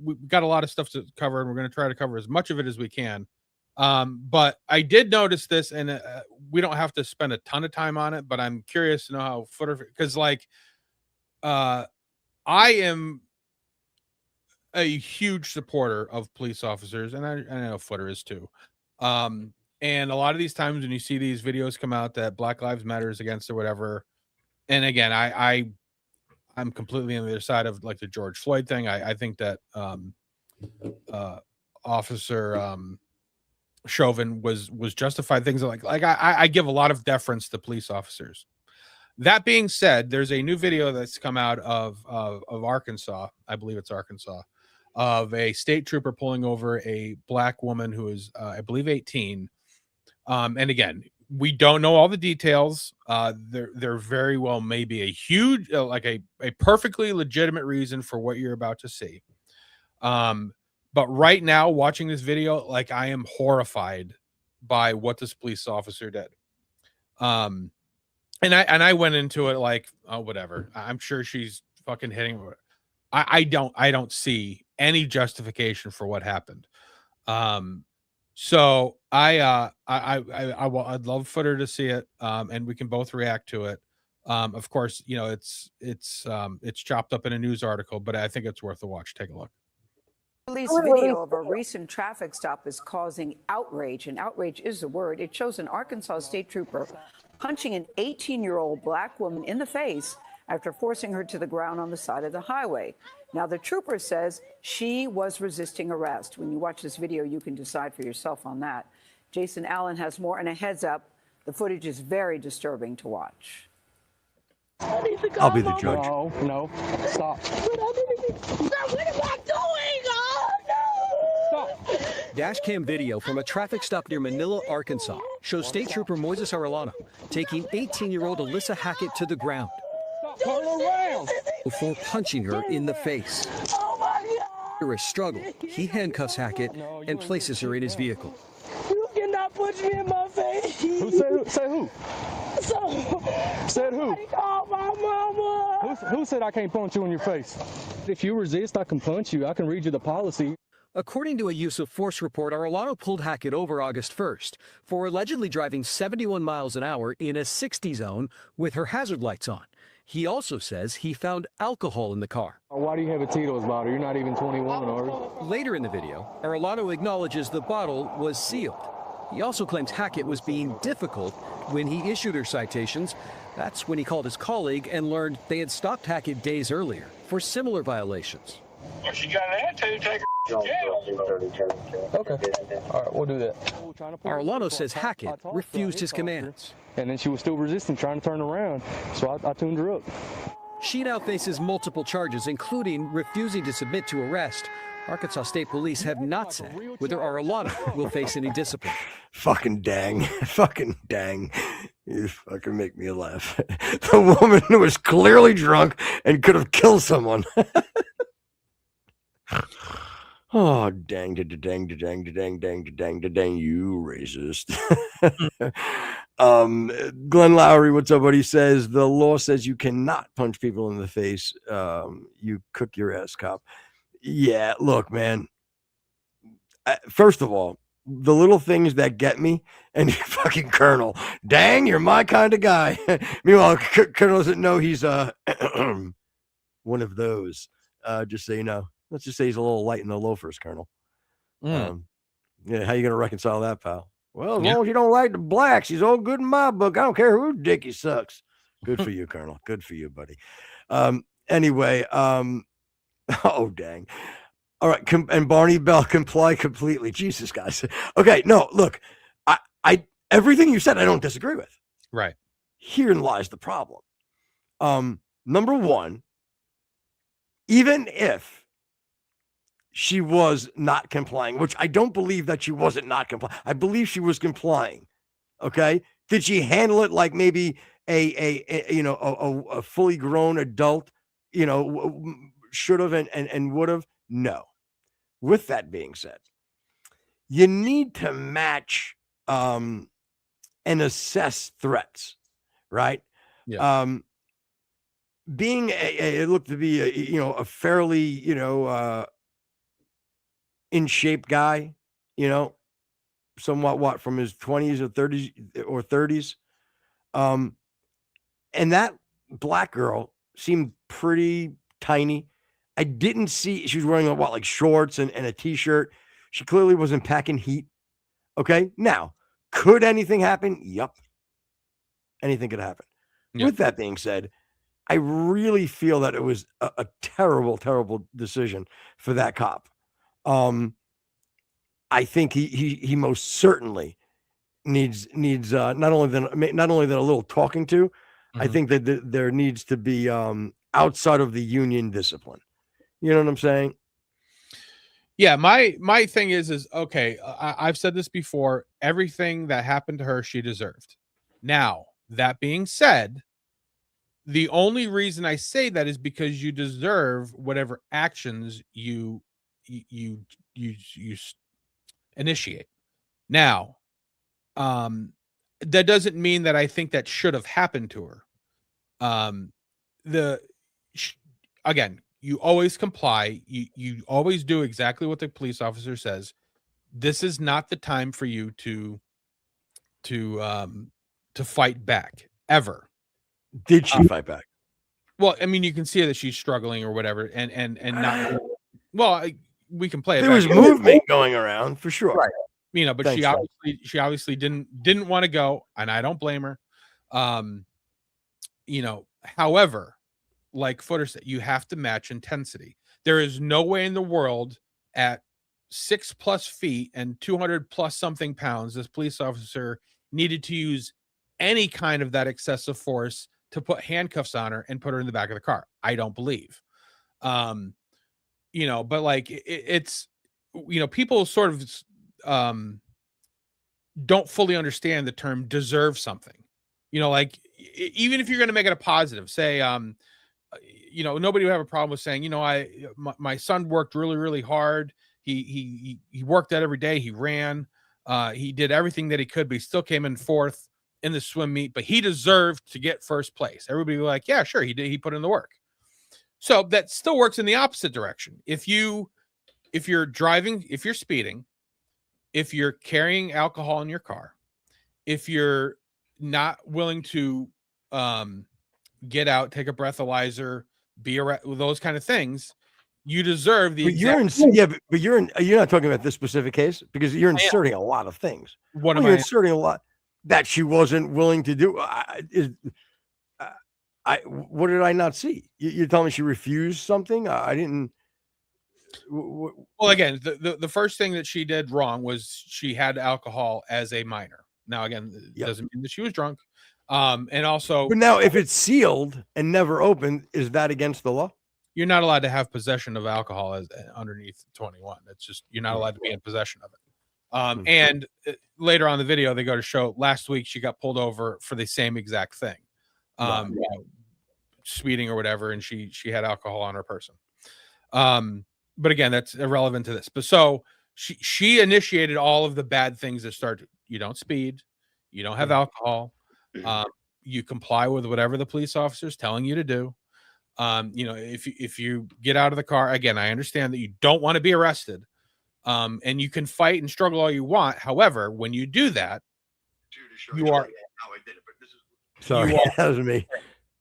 we've got a lot of stuff to cover, and we're going to try to cover as much of it as we can. But I did notice this, and we don't have to spend a ton of time on it, but I'm curious to know how Footer, because I am a huge supporter of police officers, and I know Footer is too. And a lot of these times when you see these videos come out that Black Lives Matter is against or whatever, and again, I'm completely on the other side of like the George Floyd thing. I think that Officer Chauvin was justified. Things like I give a lot of deference to police officers. That being said, there's a new video that's come out of Arkansas. I believe it's Arkansas, of a state trooper pulling over a black woman who is, I believe, 18. And again, we don't know all the details. There very well may be a huge, like a perfectly legitimate reason for what you're about to see. But right now, watching this video, like I am horrified by what this police officer did. And I went into it like, oh, whatever. I'm sure she's fucking hitting. I don't see any justification for what happened. So I'd love Footer to see it, and we can both react to it. Of course, it's chopped up in a news article, but I think it's worth a watch. Take a look. Police video of a recent traffic stop is causing outrage, and outrage is the word. It shows an Arkansas state trooper punching an 18-year-old black woman in the face after forcing her to the ground on the side of the highway. Now, the trooper says she was resisting arrest. When you watch this video, you can decide for yourself on that. Jason Allen has more, and a heads up, the footage is very disturbing to watch. I'll be the judge. No, stop. What am I doing? Oh, no! Stop. Dash cam video from a traffic stop near Manila, Arkansas, shows State Trooper Moises Arellano taking 18-year-old Alyssa Hackett to the ground Turn around. before punching her in the face. Oh, my God! After a struggle, he handcuffs Hackett and places her in his vehicle. You cannot punch me in my face. Who say who? Said who? Call my mama. Who said I can't punch you in your face? If you resist, I can punch you. I can read you the policy. According to a use of force report, Arellano pulled Hackett over August 1st for allegedly driving 71 miles an hour in a 60 zone with her hazard lights on. He also says he found alcohol in the car. Why do you have a Tito's bottle? You're not even 21, are you? Later in the video, Arellano acknowledges the bottle was sealed. He also claims Hackett was being difficult when he issued her citations. That's when he called his colleague and learned they had stopped Hackett days earlier for similar violations. If she got an attitude, take her to jail. Okay. All right, we'll do that. Arellano says Hackett refused his commands. And then she was still resisting, trying to turn around. So I tuned her up. She now faces multiple charges, including refusing to submit to arrest. Arkansas State Police have not said whether Arellano will face any discipline. Fucking dang. Fucking dang. You fucking make me laugh. The woman who was clearly drunk and could have killed someone. Oh, dang, dang, dang, dang, dang, dang, dang, you racist. Glenn Lowry, what's up, buddy? Says the law says you cannot punch people in the face. You cook your ass, cop. Yeah, look, man. First of all, the little things that get me, and you fucking Colonel, dang, you're my kind of guy. Meanwhile, Colonel doesn't know he's one of those. Just so you know, let's just say he's a little light in the loafers, Colonel. Yeah, how you gonna reconcile that, pal? Well, as long as you don't like the blacks, he's all good in my book. I don't care who dick he sucks. Good for you, Colonel. Good for you, buddy. Anyway, oh dang. All right, and Barney Bell comply completely. Jesus, guys. Okay, no, look, I everything you said, I don't disagree with. Right. Herein lies the problem. Number one, even if she was not complying, which I don't believe that she wasn't not complying. I believe she was complying. Okay, did she handle it like maybe a fully grown adult, should have and would have? No. With that being said, you need to match and assess threats, right? Yeah. Being it looked to be a fairly in shape guy, somewhat from his 20s or 30s. And that black girl seemed pretty tiny. I didn't see she was wearing like shorts and a t-shirt. She clearly wasn't packing heat. Okay. Now, could anything happen? Yup. Anything could happen. Yep. With that being said, I really feel that it was a terrible, terrible decision for that cop. I think he most certainly needs not only than a little talking to. I think that there needs to be outside of the union discipline. You know what I'm saying? Yeah, my thing is okay. I've said this before. Everything that happened to her, she deserved. Now, that being said, the only reason I say that is because you deserve whatever actions you initiate. Now, that doesn't mean that I think that should have happened to her. Again, you always comply. You always do exactly what the police officer says. This is not the time for you to fight back ever. Did she fight back? Well, I mean, you can see that she's struggling or whatever, and not. Well, we can play it. There was movement going around for sure, right? But thanks, she obviously didn't want to go, and I don't blame her. However, like Footer said, you have to match intensity. There is no way in the world at 6+ feet and 200+ something pounds, this police officer needed to use any kind of that excessive force to put handcuffs on her and put her in the back of the car. I don't believe. But like it's people sort of don't fully understand the term deserve something. Like even if you're going to make it a positive, say nobody would have a problem with saying, my son worked really, really hard. He worked out every day. He ran. He did everything that he could, but he still came in fourth in the swim meet. But he deserved to get first place. Everybody was like, yeah, sure, he did. He put in the work. So that still works in the opposite direction. If you're driving, if you're speeding, if you're carrying alcohol in your car, if you're not willing to get out, take a breathalyzer, be around those kind of things, you deserve the. But you're not talking about this specific case because you're inserting a lot of things. What you're inserting a lot that she wasn't willing to do. What did I not see? You're telling me she refused something? I didn't. Well, again, the first thing that she did wrong was she had alcohol as a minor. Now, again, it doesn't mean that she was drunk. And also, but now if it's sealed and never opened, is that against the law? You're not allowed to have possession of alcohol as underneath 21. It's just you're not allowed to be in possession of it. And later on in the video, they go to show last week she got pulled over for the same exact thing, speeding or whatever, and she had alcohol on her person. but again, that's irrelevant to this. But so she initiated all of the bad things that start. You don't speed, you don't have alcohol, you comply with whatever the police officer is telling you to do. If you get out of the car, again, I understand that you don't want to be arrested, and you can fight and struggle all you want. However, when you do that, you are sorry, that was me.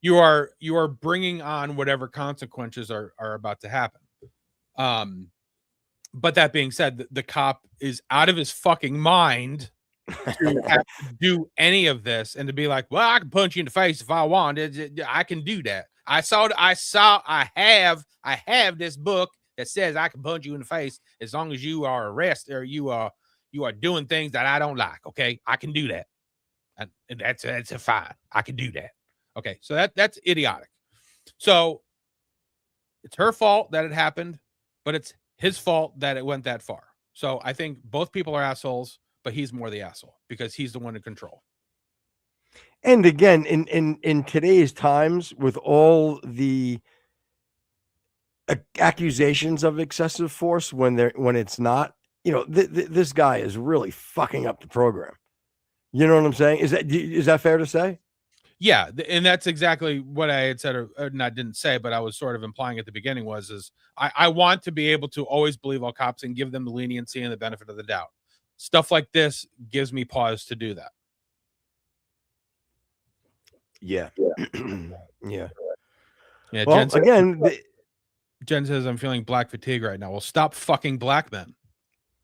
You are bringing on whatever consequences are about to happen. But that being said, the cop is out of his fucking mind to have to do any of this and to be like, well, I can punch you in the face if I want. I can do that. I have this book that says I can punch you in the face as long as you are arrested or you are doing things that I don't like. Okay, I can do that, and that's a fine. I can do that. Okay, so that's idiotic. So it's her fault that it happened, but it's his fault that it went that far. So I think both people are assholes, but he's more the asshole because he's the one in control. And again, in today's times, with all the accusations of excessive force, when it's not, this guy is really fucking up the program. You know what I'm saying? Is that fair to say? Yeah, and that's exactly what I had said, or not didn't say, but I was sort of implying at the beginning is I want to be able to always believe all cops and give them the leniency and the benefit of the doubt. Stuff like this gives me pause to do that. Yeah. Yeah. Yeah. Well, Jen says, I'm feeling black fatigue right now. Well, stop fucking black men.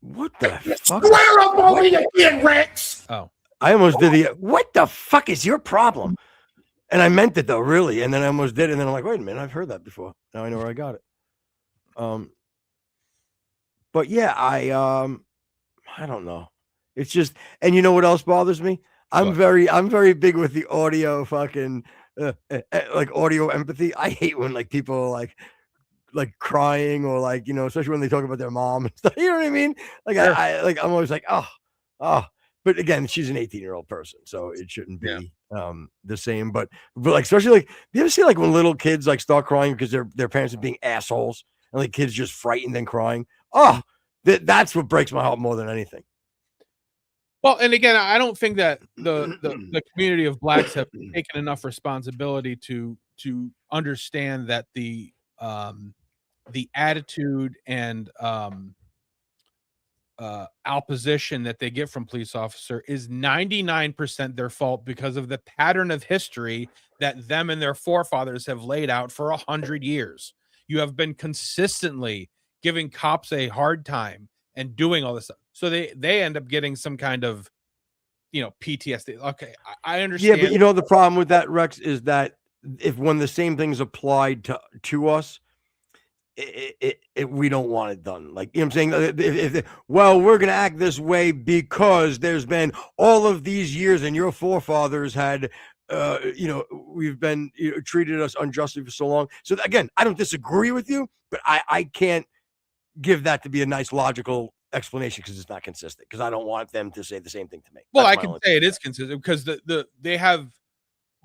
What the fuck? Swear up on me again, Rex. Oh. I almost did what the fuck is your problem? And I meant it though, really. And then I almost did. And then I'm like, wait a minute, I've heard that before. Now I know where I got it. But yeah, I don't know. It's just, and you know what else bothers me? I'm very big with the audio fucking, like audio empathy. I hate when like people are like crying or like, especially when they talk about their mom and stuff. You know what I mean? Like I'm always like, oh. But again, she's an 18-year-old person, so it shouldn't be the same. But like, especially like, you ever see like when little kids like start crying because their parents are being assholes, and like kids just frightened and crying? Oh, that's what breaks my heart more than anything. Well, and again, I don't think that the community of blacks have taken enough responsibility to understand that the attitude and opposition that they get from police officer is 99% their fault because of the pattern of history that them and their forefathers have laid out for 100 years. You have been consistently giving cops a hard time and doing all this stuff. So they end up getting some kind of, PTSD. Okay, I understand. Yeah, but the problem with that, Rex, is that when the same things applied to us, we don't want it done. Like, you know what I'm saying? Well, we're going to act this way because there's been all of these years and your forefathers had, we've been treated us unjustly for so long. So again, I don't disagree with you, but I can't give that to be a nice logical explanation because it's not consistent, because I don't want them to say the same thing to me. Well, I can say it is consistent because they have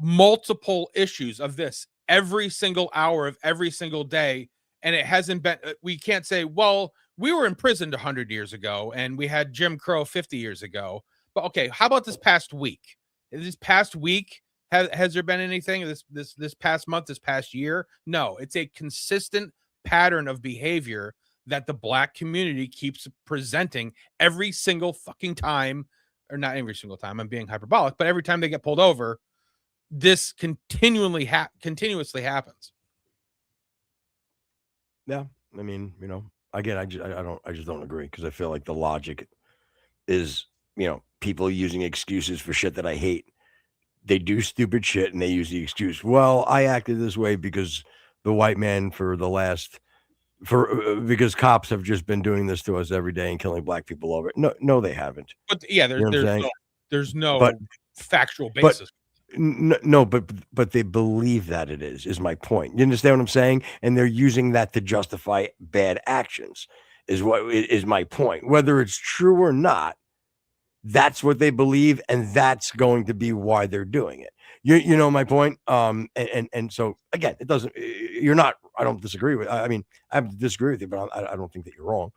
multiple issues of this every single hour of every single day. And it hasn't been, we can't say, well, we were imprisoned 100 years ago and we had Jim Crow 50 years ago. But okay, how about this past week? This past week, has there been anything this past month, this past year? No, it's a consistent pattern of behavior that the black community keeps presenting every single fucking time, or not every single time, I'm being hyperbolic, but every time they get pulled over, this continuously happens. Yeah, I mean, again, I just don't agree, because I feel like the logic is, people using excuses for shit that I hate. They do stupid shit and they use the excuse, well, I acted this way because the white man because cops have just been doing this to us every day and killing black people over it. No, they haven't. But yeah, there's no factual basis. No, but they believe that it is my point. You understand what I'm saying? And they're using that to justify bad actions is what is my point. Whether it's true or not, that's what they believe, and that's going to be why they're doing it. You know my point? And so again, it doesn't, you're not. I don't disagree with. I mean, I disagree with you, but I don't think that you're wrong.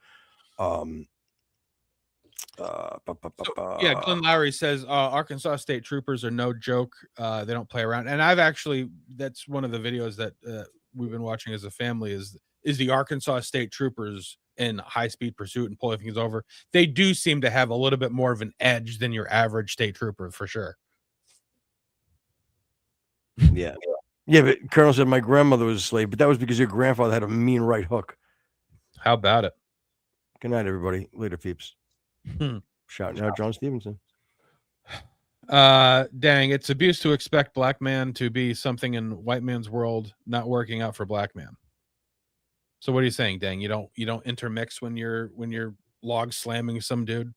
Yeah, Glenn Lowry says Arkansas State troopers are no joke. They don't play around. And I've actually, that's one of the videos that we've been watching as a family is the Arkansas State troopers in high speed pursuit and pulling things over. They do seem to have a little bit more of an edge than your average state trooper for sure. Yeah. Yeah, but Colonel said my grandmother was a slave, but that was because your grandfather had a mean right hook. How about it? Good night, everybody. Later, peeps. Shouting out John Stevenson. Dang, it's abuse to expect black man to be something in white man's world, not working out for black man. So what are you saying, Dang? You don't intermix when you're log slamming some dude?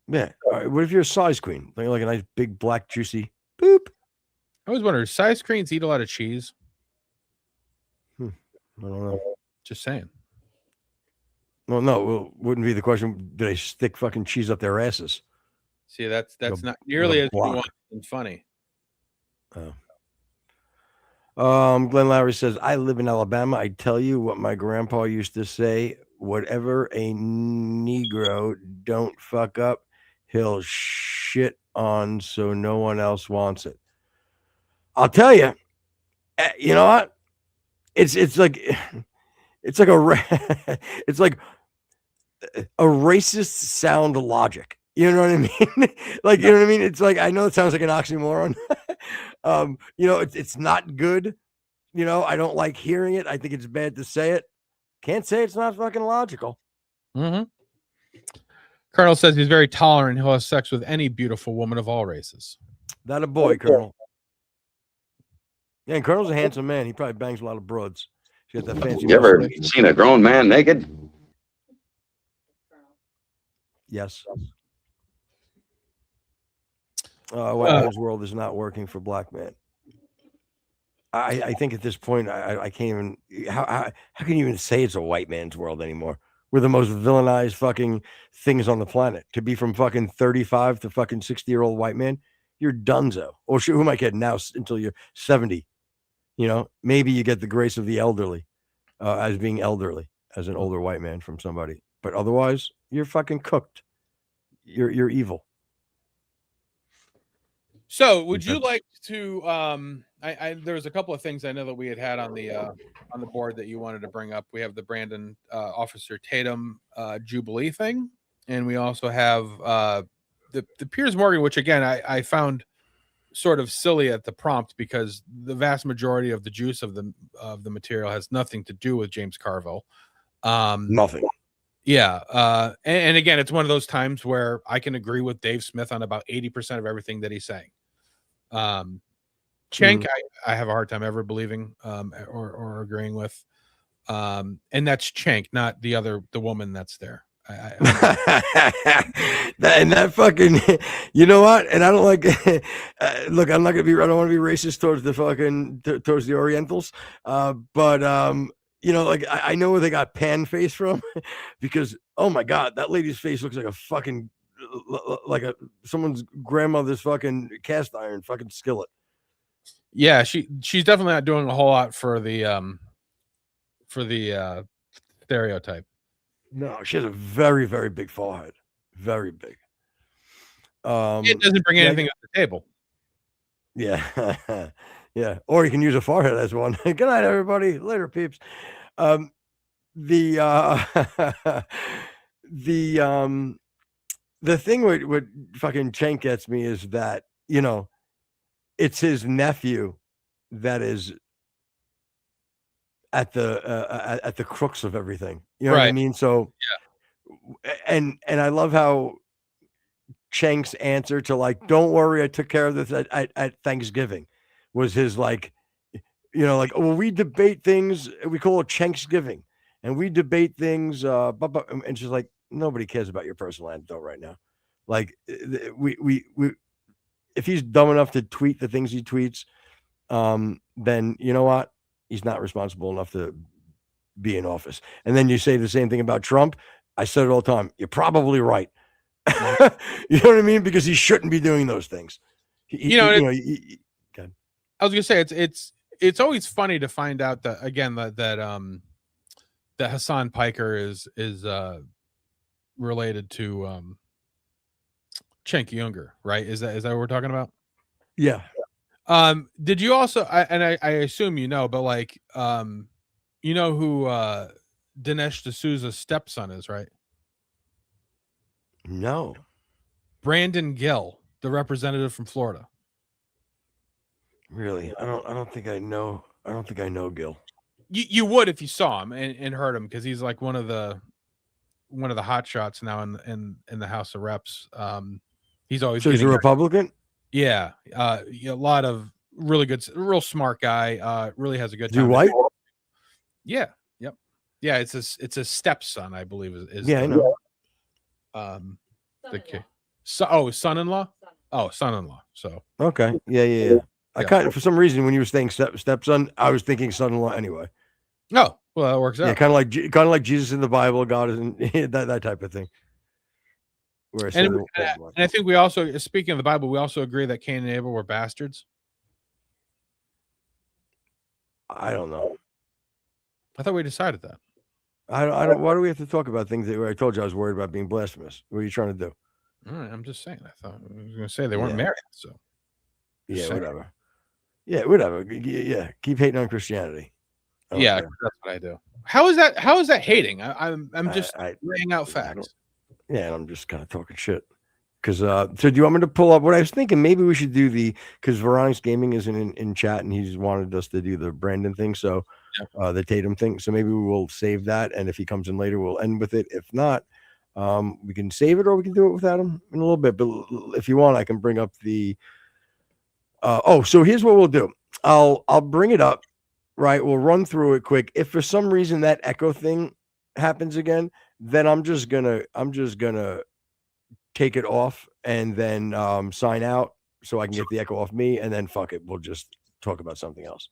Yeah. All right, what if you're a size queen? Like a nice big black juicy boop. I always wonder, size queens eat a lot of cheese? I don't know. Just saying. Well, no, wouldn't be the question. Do they stick fucking cheese up their asses? See, that's not nearly as funny. Glenn Lowry says, I live in Alabama. I tell you what my grandpa used to say, whatever a Negro don't fuck up, he'll shit on so no one else wants it. I'll tell you, you know what? It's like a racist sound logic. You know what I mean? Like, you know what I mean? It's like, I know it sounds like an oxymoron. It's not good. I don't like hearing it. I think it's bad to say it. Can't say it's not fucking logical. Mm-hmm. Colonel says he's very tolerant. He'll have sex with any beautiful woman of all races. That a boy, Colonel. Yeah, and Colonel's a handsome man. He probably bangs a lot of broads. He got that fancy. You ever seen a grown man naked? Yes. White man's world is not working for black man. I think at this point, I can't even. How can you even say it's a white man's world anymore? We're the most villainized fucking things on the planet. To be from fucking 35 to fucking 60-year-old white man, you're donezo. Or who am I kidding? Now until you're 70. Maybe you get the grace of the elderly as being elderly, as an older white man from somebody. But otherwise, you're fucking cooked. You're evil. So would you like to there was a couple of things I know that we had on the board that you wanted to bring up. We have the Brandon Officer Tatum Jubilee thing, and we also have the Piers Morgan, which again I found sort of silly at the prompt because the vast majority of the juice of the material has nothing to do with James Carville. Nothing. Yeah. And again, it's one of those times where I can agree with Dave Smith on about 80% of everything that he's saying. Cenk, I have a hard time ever believing or agreeing with. And that's Cenk, not the woman that's there. That fucking, you know what? And I don't like. Look, I'm not gonna be. I don't want to be racist towards the fucking towards the Orientals, but like I know where they got pan face from, because oh my god, that lady's face looks like a fucking someone's grandmother's fucking cast iron fucking skillet. Yeah, she's definitely not doing a whole lot for the stereotype. No, she has a very, very big forehead. Very big. It doesn't bring anything to the table. Yeah. Yeah. Or you can use a forehead as one. Good night, everybody. Later, peeps. The thing what fucking Cenk gets me is that, it's his nephew that is at the crux of everything. You know what I mean? So yeah. And I love how Cenk's answer to don't worry, I took care of this at Thanksgiving was his well, we debate things, we call it Thanksgiving, and we debate things and she's like, nobody cares about your personal anecdote right now. We if he's dumb enough to tweet the things he tweets, then you know what? He's not responsible enough to be in office. And then you say the same thing about Trump. I said it all the time. You're probably right. You know what I mean? Because he shouldn't be doing those things. I was gonna say it's always funny to find out that again that Hassan Piker is related to Cenk Uygur, right? Is that what we're talking about? Yeah. Did you also I assume you know, but like you know who Dinesh D'Souza's stepson is, right? No. Brandon Gill, the representative from Florida. Really? I don't think I know. I don't think I know Gil. You would if you saw him and heard him, because he's like one of the hot shots now in the House of Reps. He's always So he's a Republican? Yeah. A lot of really good, real smart guy. Really has a good time. Is he white? Yeah. Yep. Yeah. It's a stepson, I believe. Is yeah, I know. The kid. So, son-in-law. Oh, son-in-law. So Okay. Yeah. I kind of, for some reason, when you were saying stepson, I was thinking son-in-law anyway. Oh, well, that works out. Yeah, kind of like Jesus in the Bible, God is in that type of thing. And I think we also, speaking of the Bible, we also agree that Cain and Abel were bastards. I don't know. I thought we decided that. I don't. Why do we have to talk about things that I told you I was worried about being blasphemous? What are you trying to do? All right, I'm just saying. I thought I was going to say they weren't married. So yeah, whatever. Yeah, whatever. Yeah, keep hating on Christianity. Yeah, that's what I do. How is that hating? I'm just laying out facts. Yeah, and I'm just kind of talking shit. Because so do you want me to pull up what I was thinking? Maybe we should do because Veronic's Gaming isn't in chat, and he's wanted us to do the Brandon thing. So the Tatum thing. So maybe we will save that, and if he comes in later, we'll end with it. If not, we can save it, or we can do it without him in a little bit. But if you want, I can bring up the. So here's what we'll do. I'll bring it up. Right, we'll run through it quick. If for some reason that echo thing happens again, then I'm just gonna take it off and then sign out so I can get the echo off me, and then fuck it, we'll just talk about something else.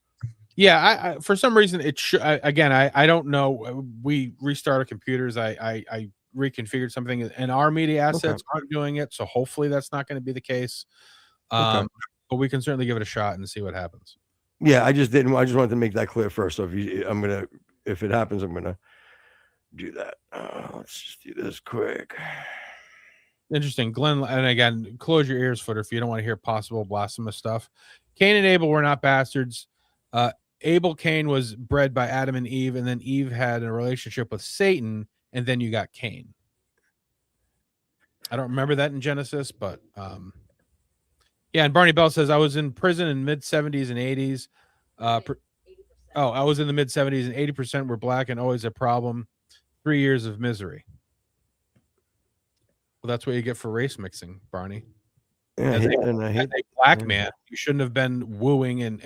Yeah, I for some reason it should. Again, I don't know. We restarted computers. I reconfigured something, and our media assets aren't doing it. So hopefully that's not going to be the case. But we can certainly give it a shot and see what happens. Yeah, I just wanted to make that clear first. So if it happens, I'm gonna do that. Let's just do this quick. Interesting, Glenn. And again, close your ears, Footer, if you don't want to hear possible blasphemous stuff. Cain and Abel were not bastards. Cain was bred by Adam and Eve, and then Eve had a relationship with Satan, and then you got Cain. I don't remember that in Genesis, but yeah, and Barney Bell says, I was in prison in mid-70s and 80s. I was in the mid-70s, and 80% were black, and always a problem. 3 years of misery. Well, that's what you get for race mixing, Barney. Yeah, As a black man, you shouldn't have been wooing and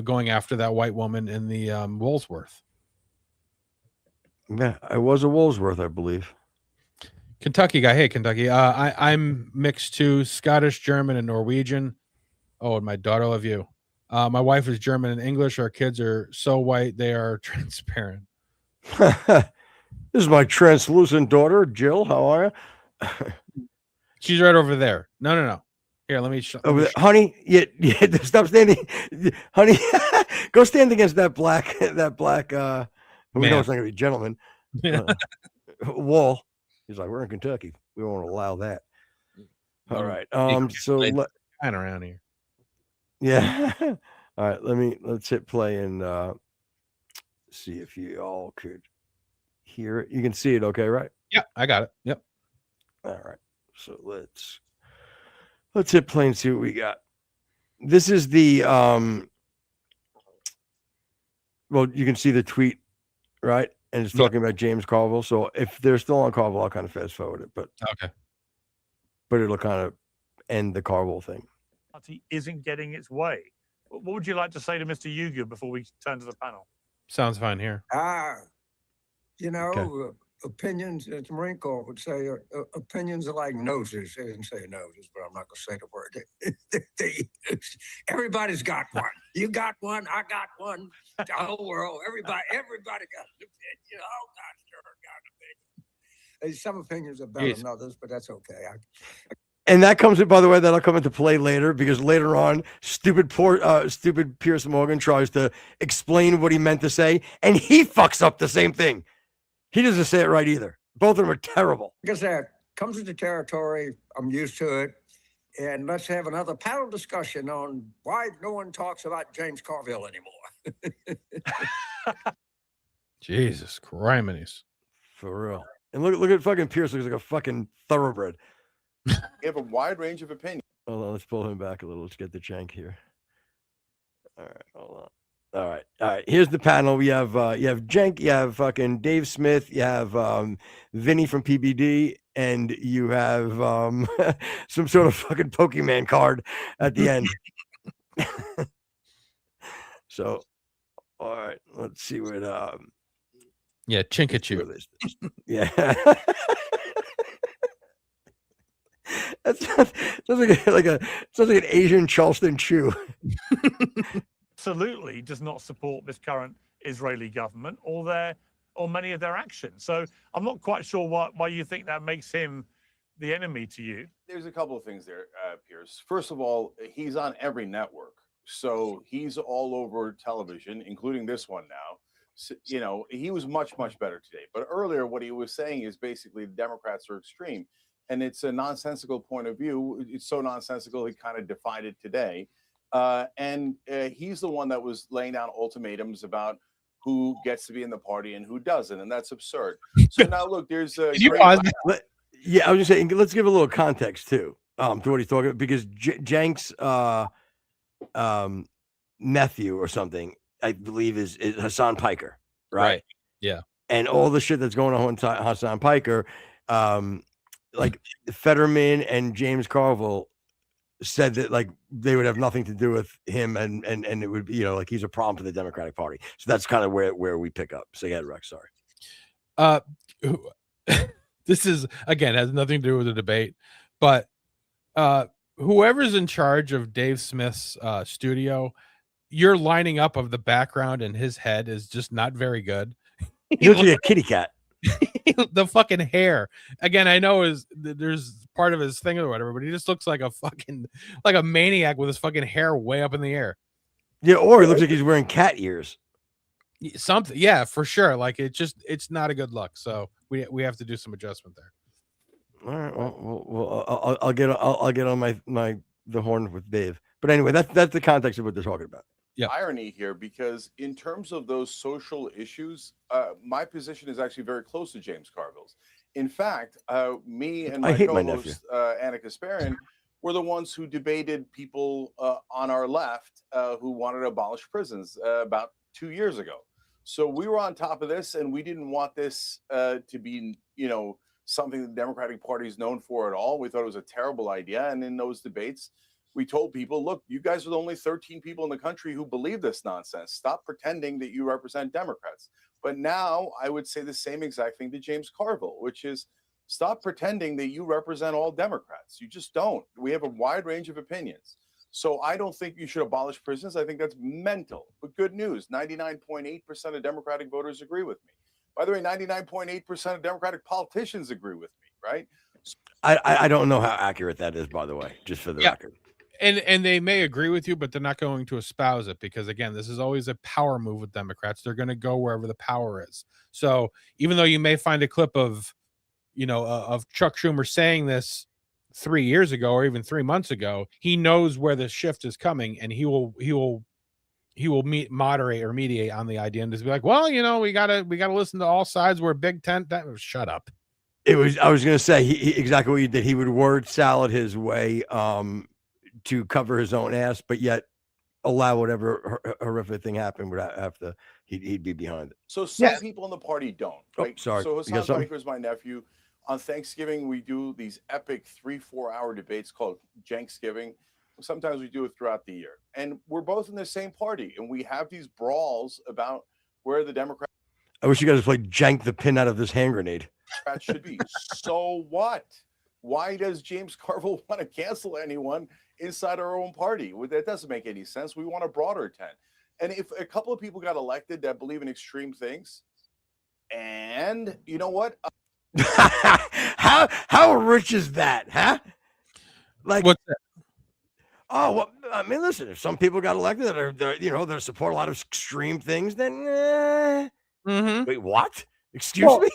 going after that white woman in the Woolsworth. Yeah, I was a Woolsworth, I believe. Kentucky guy. Hey, Kentucky. I'm mixed too, Scottish, German, and Norwegian. Oh, and my daughter love you. My wife is German and English. Our kids are so white they are transparent. This is my translucent daughter, Jill. How are you? She's right over there. No. Here, let me over there. Honey, yeah, stop standing. Honey, go stand against that black we know it's not gonna be gentleman. Wall. He's like, we're in Kentucky. We won't allow that. All right. So kind around here. Yeah. All right. Let's hit play and see if you all could hear it. You can see it, okay, right? Yeah, I got it. Yep. All right. So let's hit play and see what we got. This is the well, you can see the tweet, right? And it's talking about James Carville. So if they're still on Carville, I'll kind of fast forward it, but it'll kind of end the Carville thing. Isn't getting its way. What would you like to say to Mr. Uygur before we turn to the panel? Sounds fine here. Opinions, as Marine Corps would say, opinions are like noses. They didn't say noses, but I'm not going to say the word. Everybody's got one. You got one. I got one. The whole world. Everybody got an opinion. Oh, God, sure got an opinion. Some opinions are better than others, but that's okay. And that comes in, by the way, that'll come into play later because later on, stupid Piers Morgan tries to explain what he meant to say, and he fucks up the same thing. He doesn't say it right either. Both of them are terrible. Like I said, comes with the territory. I'm used to it. And let's have another panel discussion on why no one talks about James Carville anymore. Jesus Christ. For real. And look at fucking Pierce. Looks like a fucking thoroughbred. You have a wide range of opinions. Hold on, let's pull him back a little. Let's get the Jank here. All right, hold on. All right. Here's the panel. We have you have Jank, you have fucking Dave Smith, you have Vinny from PBD, and you have some sort of fucking Pokemon card at the end. So, all right, let's see what yeah, Chinkachu. Yeah. That sounds like an Asian Charleston Chew. Absolutely does not support this current Israeli government or many of their actions. So I'm not quite sure why you think that makes him the enemy to you. There's a couple of things there, Piers. First of all, he's on every network. So he's all over television, including this one now. So, you know, he was much, much better today. But earlier, what he was saying is basically the Democrats are extreme. And it's a nonsensical point of view. It's so nonsensical, he kind of defied it today. And he's the one that was laying down ultimatums about who gets to be in the party and who doesn't. And that's absurd. So now, look, there's a... Yeah, I was just saying, let's give a little context, too, to what he's talking about. Because Jank's nephew or something, I believe, is Hassan Piker, right? Yeah. And all the shit that's going on with Hassan Piker... like Fetterman and James Carville said that like they would have nothing to do with him and it would be, you know, like he's a problem for the Democratic Party. So that's kind of where we pick up. So yeah, Rex, sorry. This is again has nothing to do with the debate, but whoever's in charge of Dave Smith's studio, your lining up of the background in his head is just not very good. He looks like a kitty cat. The fucking hair again, I know there's part of his thing or whatever, but he just looks like a maniac with his fucking hair way up in the air. Yeah, or he looks like he's wearing cat ears. Something, yeah, for sure. Like it's not a good look. So we have to do some adjustment there. All right, well, I'll get on the horn with Dave. But anyway, that's the context of what they're talking about. Yeah, irony here, because in terms of those social issues, my position is actually very close to James Carville's. In fact, me and my co-host Anna Kasparian were the ones who debated people on our left who wanted to abolish prisons about 2 years ago. So we were on top of this, and we didn't want this to be, you know, something the Democratic Party is known for at all. We thought it was a terrible idea, and in those debates, we told people, look, you guys are the only 13 people in the country who believe this nonsense. Stop pretending that you represent Democrats. But now I would say the same exact thing to James Carville, which is stop pretending that you represent all Democrats. You just don't. We have a wide range of opinions. So I don't think you should abolish prisons. I think that's mental. But good news, 99.8% of Democratic voters agree with me. By the way, 99.8% of Democratic politicians agree with me, right? I don't know how accurate that is, by the way, just for the record. And they may agree with you, but they're not going to espouse it because, again, this is always a power move with Democrats. They're going to go wherever the power is. So even though you may find a clip of, you know, of Chuck Schumer saying this 3 years ago or even 3 months ago, he knows where the shift is coming, and he will moderate or mediate on the idea and just be like, well, you know, we gotta listen to all sides. We're a big tent. Shut up. I was going to say he exactly what you did. He would word salad his way to cover his own ass, but yet allow whatever horrific thing happened without have to. He'd be behind it. So some people in the party don't. Right? Oh, sorry. So Hassan Piker is my nephew. On Thanksgiving, we do these epic 3-4 hour debates called Janksgiving. Sometimes we do it throughout the year, and we're both in the same party, and we have these brawls about where the Democrats. I wish you guys played jank the pin out of this hand grenade. That should be. So what? Why does James Carville want to cancel anyone inside our own party? That doesn't make any sense. We want a broader tent. And if a couple of people got elected that believe in extreme things, and you know what? How rich is that, huh? Like, what's that? Oh, well, I mean, listen, if some people got elected that are, that support a lot of extreme things, then wait, what? Excuse me?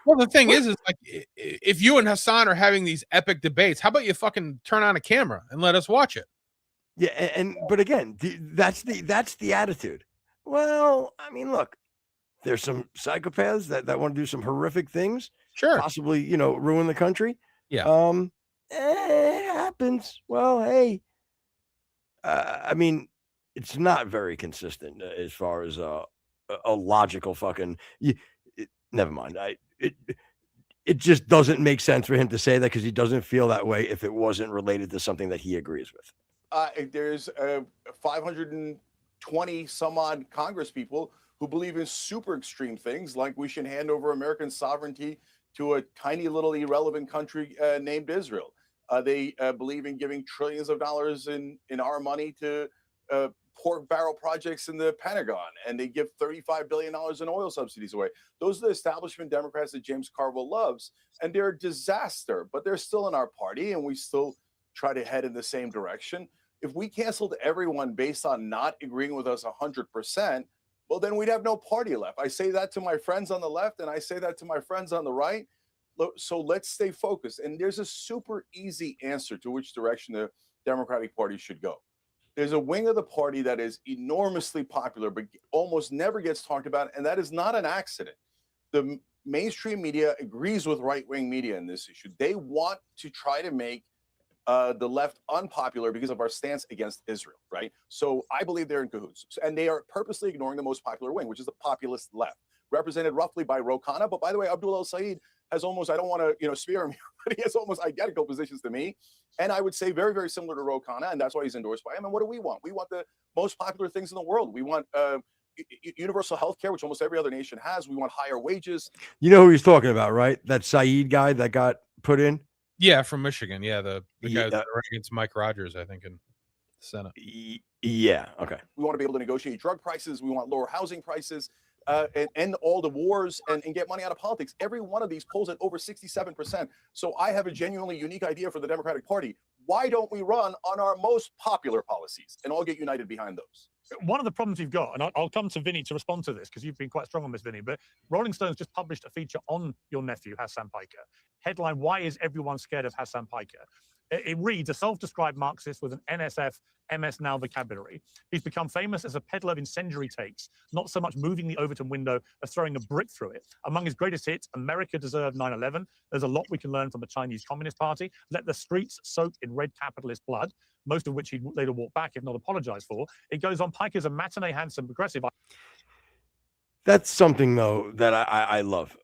Well, the thing is like if you and Hassan are having these epic debates, how about you fucking turn on a camera and let us watch it? Yeah, but again, that's the attitude. Well, I mean, look, there's some psychopaths that want to do some horrific things, sure, possibly ruin the country. Yeah, it happens. Well, hey, I mean, it's not very consistent as far as a logical fucking. Never mind. It just doesn't make sense for him to say that because he doesn't feel that way if it wasn't related to something that he agrees with. There's 520 some odd Congress people who believe in super extreme things, like we should hand over American sovereignty to a tiny little irrelevant country named Israel. They believe in giving trillions of dollars in our money to pork barrel projects in the Pentagon, and they give $35 billion in oil subsidies away. Those are the establishment Democrats that James Carville loves, and they're a disaster, but they're still in our party, and we still try to head in the same direction. If we canceled everyone based on not agreeing with us 100%, well, then we'd have no party left. I say that to my friends on the left, and I say that to my friends on the right. So let's stay focused. And there's a super easy answer to which direction the Democratic Party should go. There's a wing of the party that is enormously popular, but almost never gets talked about, and that is not an accident. The mainstream media agrees with right-wing media in this issue. They want to try to make the left unpopular because of our stance against Israel, right? So I believe they're in cahoots, and they are purposely ignoring the most popular wing, which is the populist left, represented roughly by Ro Khanna. But by the way, Abdul El-Sayed has almost, I don't want to spear him, but he has almost identical positions to me. And I would say very, very similar to Ro Khanna, and that's why he's endorsed by him. And what do we want? We want the most popular things in the world. We want universal health care, which almost every other nation has. We want higher wages. You know who he's talking about, right? That Saeed guy that got put in? Yeah, from Michigan. Yeah, the guy that ran against Mike Rogers, I think, in the Senate. Yeah, okay. We want to be able to negotiate drug prices. We want lower housing prices. And end all the wars and get money out of politics. Every one of these polls at over 67%. So I have a genuinely unique idea for the Democratic Party. Why don't we run on our most popular policies and all get united behind those? One of the problems you've got, and I'll come to Vinny to respond to this because you've been quite strong on this, Vinny, but Rolling Stone's just published a feature on your nephew, Hassan Piker. Headline, Why is everyone scared of Hassan Piker? It reads, a self-described Marxist with an NSF MS Now vocabulary. He's become famous as a peddler of incendiary takes, not so much moving the Overton window as throwing a brick through it. Among his greatest hits, America Deserved 9/11. There's a lot we can learn from the Chinese Communist Party. Let the streets soak in red capitalist blood, most of which he'd later walk back if not apologize for. It goes on, Piker's a matinee handsome progressive. That's something, though, that I love.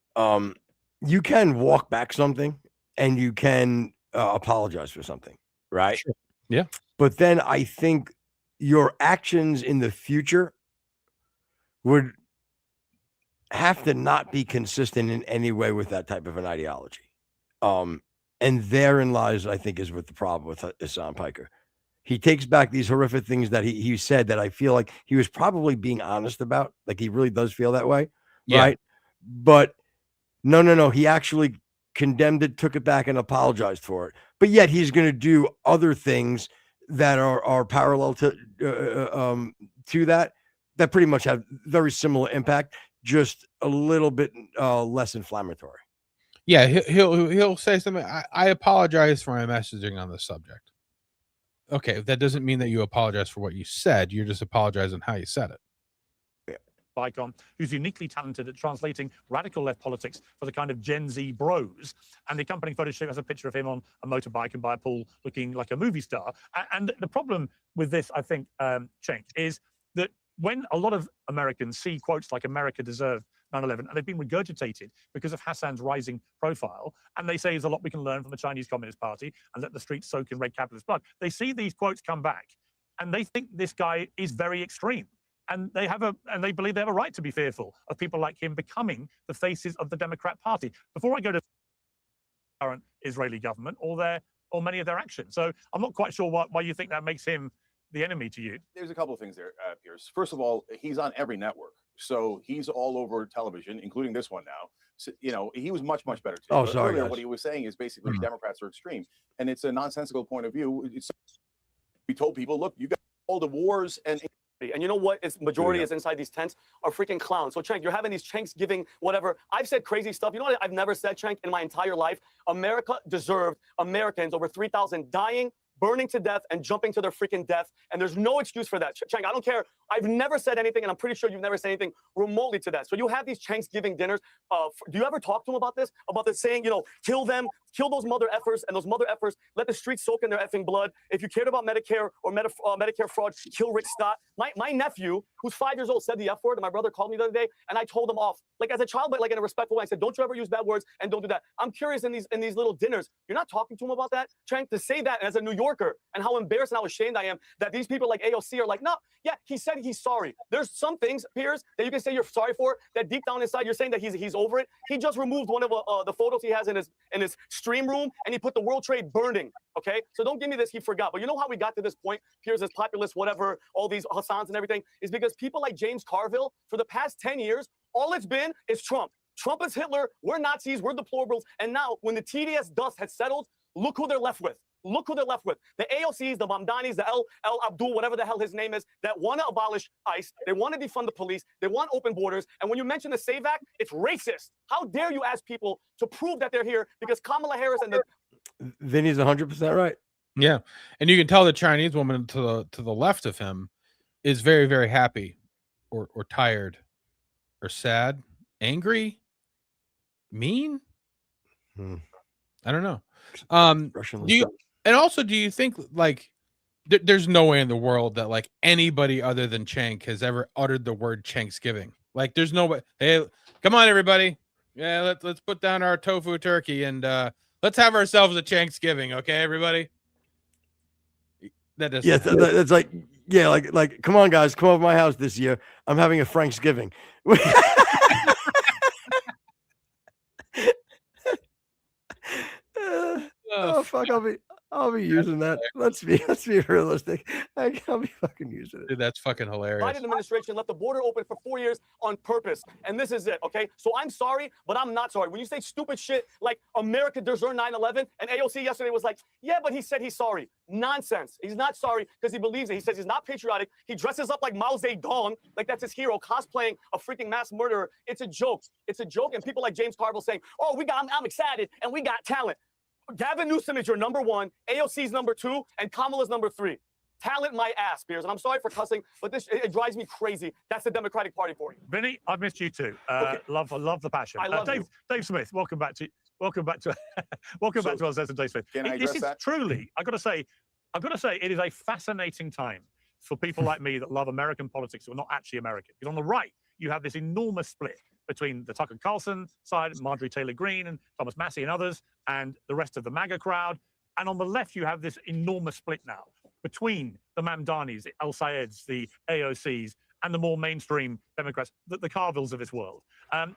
You can walk back something, and you can apologize for something, right? Sure. Yeah. But then I think your actions in the future would have to not be consistent in any way with that type of an ideology. And therein lies, I think, is what the problem with Hassan Piker. He takes back these horrific things that he said that I feel like he was probably being honest about. Like he really does feel that way, right? But no. He actually condemned it, took it back, and apologized for it. But yet he's going to do other things that are parallel to that pretty much have very similar impact, just a little bit less inflammatory. Yeah, he'll say something. I apologize for my messaging on this subject. Okay, that doesn't mean that you apologize for what you said. You're just apologizing how you said it. Icon, who's uniquely talented at translating radical left politics for the kind of Gen Z bros. And the accompanying photo shoot has a picture of him on a motorbike and by a pool looking like a movie star. And the problem with this, I think, change is that when a lot of Americans see quotes like America Deserved 9/11, and they've been regurgitated because of Hassan's rising profile, and they say there's a lot we can learn from the Chinese Communist Party and let the streets soak in red capitalist blood. They see these quotes come back, and they think this guy is very extreme. And they believe they have a right to be fearful of people like him becoming the faces of the Democrat Party. Before I go to the current Israeli government or many of their actions. So I'm not quite sure why you think that makes him the enemy to you. There's a couple of things there, Piers. First of all, he's on every network. So he's all over television, including this one now. So, he was much better too. Oh, But sorry, earlier, guys. what he was saying is basically Democrats are extreme, and it's a nonsensical point of view. We told people, look, you got all the wars and you know what? Is majority is inside these tents are freaking clowns. So Cenk, you're having these Cenks giving whatever. I've said crazy stuff. You know what I've never said, Cenk, in my entire life? America deserved Americans over 3,000 dying, burning to death, and jumping to their freaking death. And there's no excuse for that. Cenk, I don't care. I've never said anything, and I'm pretty sure you've never said anything remotely to that. So you have these Cenks giving dinners. Do you ever talk to them about this? About this saying, kill them, kill those mother effers, and those mother effers, let the streets soak in their effing blood. If you cared about Medicare or Medicare fraud, kill Rick Scott. My nephew, who's 5 years old, said the F word, and my brother called me the other day, and I told him off, like as a child, but like in a respectful way. I said, don't you ever use bad words, and don't do that. I'm curious in these little dinners, you're not talking to him about that, Cenk, to say that as a New Yorker, and how embarrassed and how ashamed I am that these people like AOC are like, no, yeah, he said he's sorry. There's some things, Piers, that you can say you're sorry for, that deep down inside you're saying that he's over it. He just removed one of the photos he has in his stream room, and he put the World Trade burning. Okay, so don't give me this. He forgot. But you know how we got to this point? Piers is populist, whatever. All these Hassans and everything is because people like James Carville, for the past 10 years, all it's been is Trump. Trump is Hitler. We're Nazis. We're deplorables. And now, when the TDS dust has settled, look who they're left with. Look who they're left with. The AOCs, the Mamdanis, the El Abdul, whatever the hell his name is, that want to abolish ICE. They want to defund the police. They want open borders. And when you mention the SAVE Act, it's racist. How dare you ask people to prove that they're here because Kamala Harris and the... Vinny's 100% right. Yeah. And you can tell the Chinese woman to the left of him is very, very happy or tired or sad, angry, mean. I don't know. Do you think like there's no way in the world that like anybody other than Cenk has ever uttered the word Thanksgiving? Like there's no way. Hey, come on, everybody. Yeah, let's put down our tofu turkey and let's have ourselves a Thanksgiving, okay, everybody? That doesn't that's like, yeah, like come on, guys, come over to my house this year. I'm having a Thanksgiving. Oh fuck! I'll be using that. Let's be realistic. I'll be fucking using it. Dude, that's fucking hilarious. Biden administration left the border open for 4 years on purpose, and this is it. Okay, so I'm sorry, but I'm not sorry. When you say stupid shit like America deserved 9/11, and AOC yesterday was like, yeah, but he said he's sorry. Nonsense. He's not sorry because he believes it. He says he's not patriotic. He dresses up like Mao Zedong, like that's his hero, cosplaying a freaking mass murderer. It's a joke. It's a joke, and people like James Carville saying, "Oh, I'm excited, and we got talent." Gavin Newsom is your number one, AOC's number two, and Kamala's number three. Talent my ass, Piers. And I'm sorry for cussing, but it drives me crazy. That's the Democratic Party for you. Vinny, I've missed you too. Love the passion. I love you. Dave Smith, welcome back to us, Dave Smith. Can I address that? Truly, I've got to say, it is a fascinating time for people like me that love American politics who are not actually American. Because on the right, you have this enormous split between the Tucker Carlson side, Marjorie Taylor Greene and Thomas Massey and others, and the rest of the MAGA crowd. And on the left, you have this enormous split now between the Mamdanis, the El Sayeds, the AOCs, and the more mainstream Democrats, the Carvilles of this world. And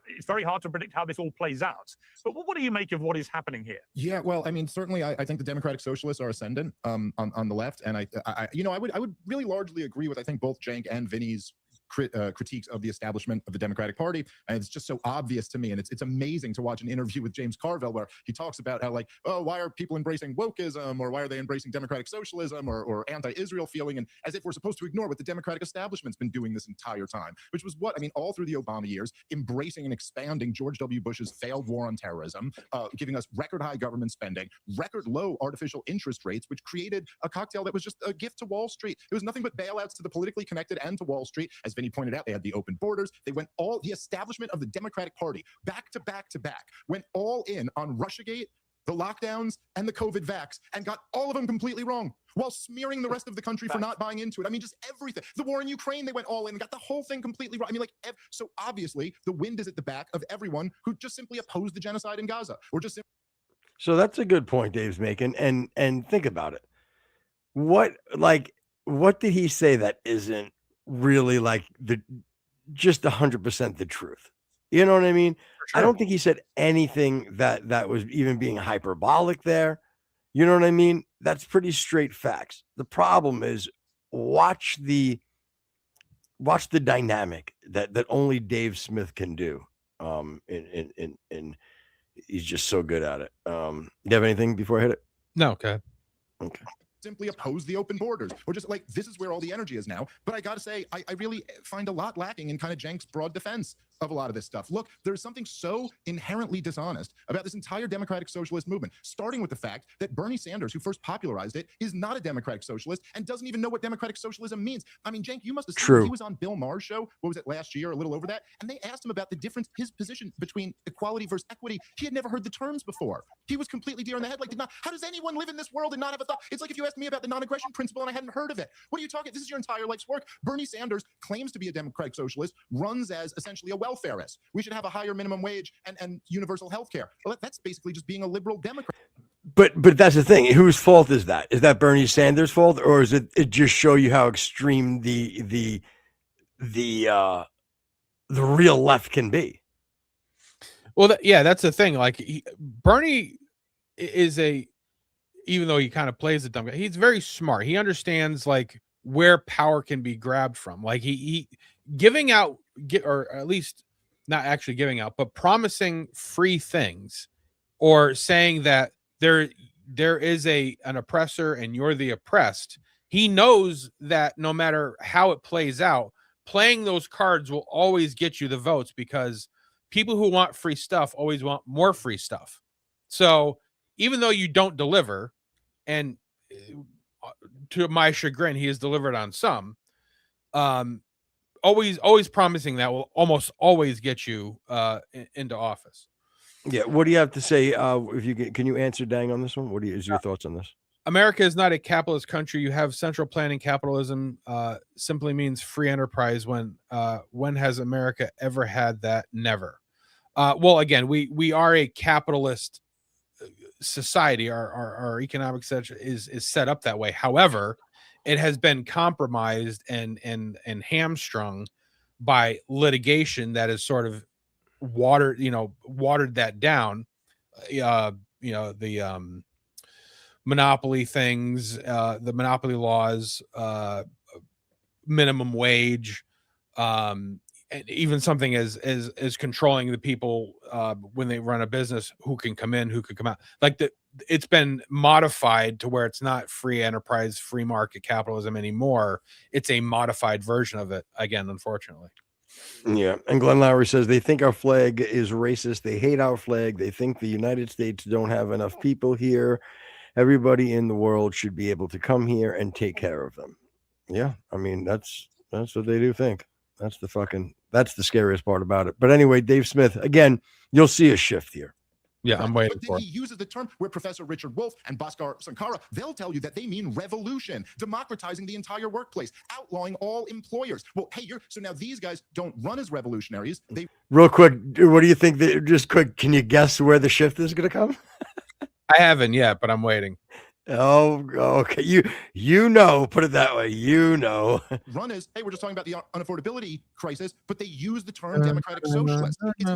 it's very hard to predict how this all plays out. But what do you make of what is happening here? Yeah, well, I mean, certainly, I think the Democratic Socialists are ascendant on the left, and I would really largely agree with both Cenk and Vinny's critiques of the establishment of the Democratic Party, and it's just so obvious to me. And it's amazing to watch an interview with James Carville where he talks about how why are people embracing wokeism, or why are they embracing democratic socialism or anti-Israel feeling, and as if we're supposed to ignore what the Democratic establishment's been doing this entire time, which was all through the Obama years, embracing and expanding George W. Bush's failed war on terrorism, giving us record high government spending, record low artificial interest rates, which created a cocktail that was just a gift to Wall Street. It was nothing but bailouts to the politically connected and to Wall Street. As Vinny pointed out, they had the open borders. They went the establishment of the Democratic Party back to back to back, went all in on Russiagate, the lockdowns, and the COVID vax, and got all of them completely wrong, while smearing the rest of the country for not buying into it. I mean, just everything. The war in Ukraine, they went all in and got the whole thing completely wrong. I mean, so obviously the wind is at the back of everyone who just simply opposed the genocide in Gaza, or just. So that's a good point Dave's making, and think about it. What did he say that isn't really just 100% the truth? You know what I mean? Sure. I don't think he said anything that was even being hyperbolic there. You know what I mean? That's pretty straight facts. The problem is watch the watch the dynamic that only Dave Smith can do. And he's just so good at it. You have anything before I hit it? No, okay. Okay. Simply oppose the open borders, or just like, this is where all the energy is now. But I gotta say, I really find a lot lacking in kind of Cenk's broad defense of a lot of this stuff. Look, there's something so inherently dishonest about this entire democratic socialist movement, starting with the fact that Bernie Sanders, who first popularized it, is not a democratic socialist and doesn't even know what democratic socialism means. I mean, Cenk, you must have seen True. he was on Bill Maher's show, what was it, last year, a little over that, and they asked him about the difference, his position between equality versus equity. He had never heard the terms before. He was completely deer in the head, like, how does anyone live in this world and not have a thought? It's like if you asked me about the non-aggression principle and I hadn't heard of it. What are you talking? This is your entire life's work. Bernie Sanders claims to be a democratic socialist, runs as essentially a welfarist. We should have a higher minimum wage and universal health care. Well, that's basically just being a liberal Democrat. But that's the thing. Whose fault is that? Is that Bernie Sanders' fault, or is it just show you how extreme the real left can be? Well, yeah, that's the thing. Like Bernie is even though he kind of plays the dumb guy, he's very smart. He understands like where power can be grabbed from. Like he giving out, or at least not actually giving out, but promising free things, or saying that there is an oppressor and you're the oppressed. He knows that no matter how it plays out, playing those cards will always get you the votes, because people who want free stuff always want more free stuff. So even though you don't deliver, and to my chagrin, he has delivered on some, always promising that will almost always get you into office. Yeah. What do you have to say? Can you answer Dang on this one? What is your thoughts on this? America is not a capitalist country. You have central planning capitalism. Simply means free enterprise. When has America ever had that? Never. Well, again, we are a capitalist society. Our economic sector is set up that way. However, it has been compromised and hamstrung by litigation that has sort of watered that down. The monopoly things, the monopoly laws, minimum wage, and even something as controlling the people when they run a business, who can come in, who could come out. Like it's been modified to where it's not free enterprise, free market capitalism anymore. It's a modified version of it again, unfortunately. Yeah. And Glenn Lowry says they think our flag is racist. They hate our flag. They think the United States don't have enough people here. Everybody in the world should be able to come here and take care of them. Yeah. I mean, that's what they do think. That's the scariest part about it. But anyway, Dave Smith, again, you'll see a shift here. Yeah, I'm waiting for it. He uses the term where Professor Richard Wolff and Bhaskar Sankara, they'll tell you that they mean revolution, democratizing the entire workplace, outlawing all employers. Well, hey, so now these guys don't run as revolutionaries. They real quick, what do you think? Just quick, can you guess where the shift is going to come? I haven't yet, but I'm waiting. Oh, okay. You know, put it that way. You know, run is, hey, we're just talking about the unaffordability crisis, but they use the term democratic socialist. It's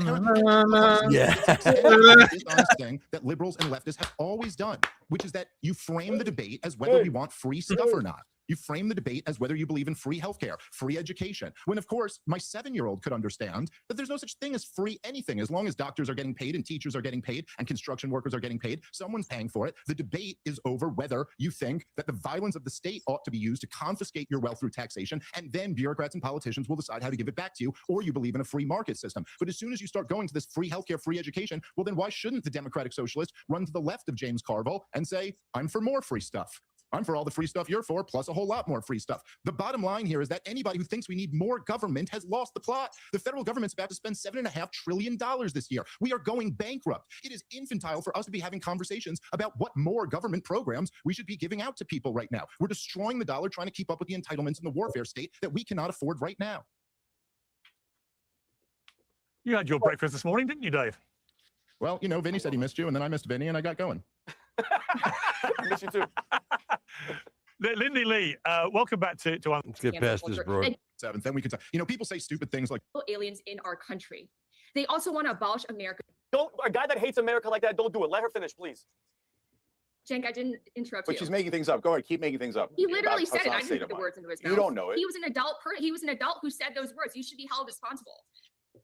this honest thing that liberals and leftists have always done, which is that you frame the debate as whether we want free stuff or not. You frame the debate as whether you believe in free healthcare, free education, when, of course, my 7-year-old could understand that there's no such thing as free anything. As long as doctors are getting paid and teachers are getting paid and construction workers are getting paid, someone's paying for it. The debate is over whether you think that the violence of the state ought to be used to confiscate your wealth through taxation, and then bureaucrats and politicians will decide how to give it back to you, or you believe in a free market system. But as soon as you start going to this free healthcare, free education, well, then why shouldn't the democratic socialist run to the left of James Carville and say, I'm for more free stuff? I'm for all the free stuff you're for, plus a whole lot more free stuff. The bottom line here is that anybody who thinks we need more government has lost the plot. The federal government's about to spend $7.5 trillion this year. We are going bankrupt. It is infantile for us to be having conversations about what more government programs we should be giving out to people right now. We're destroying the dollar, trying to keep up with the entitlements in the warfare state that we cannot afford right now. You had your breakfast this morning, didn't you, Dave? Well, Vinny said he missed you, and then I missed Vinny, and I got going. I miss you too. Lindy Lee, welcome back to Let's get past this, bro. Seventh, then we could talk. People say stupid things like aliens in our country. They also want to abolish America. A guy that hates America like that, don't do it. Let her finish, please. Cenk, I didn't interrupt But you. she's making things up. Go ahead, keep making things up. He literally said it. I Hassan's didn't state put the of words mind. into his mouth. You don't know it. He was an adult. He was an adult who said those words. You should be held responsible.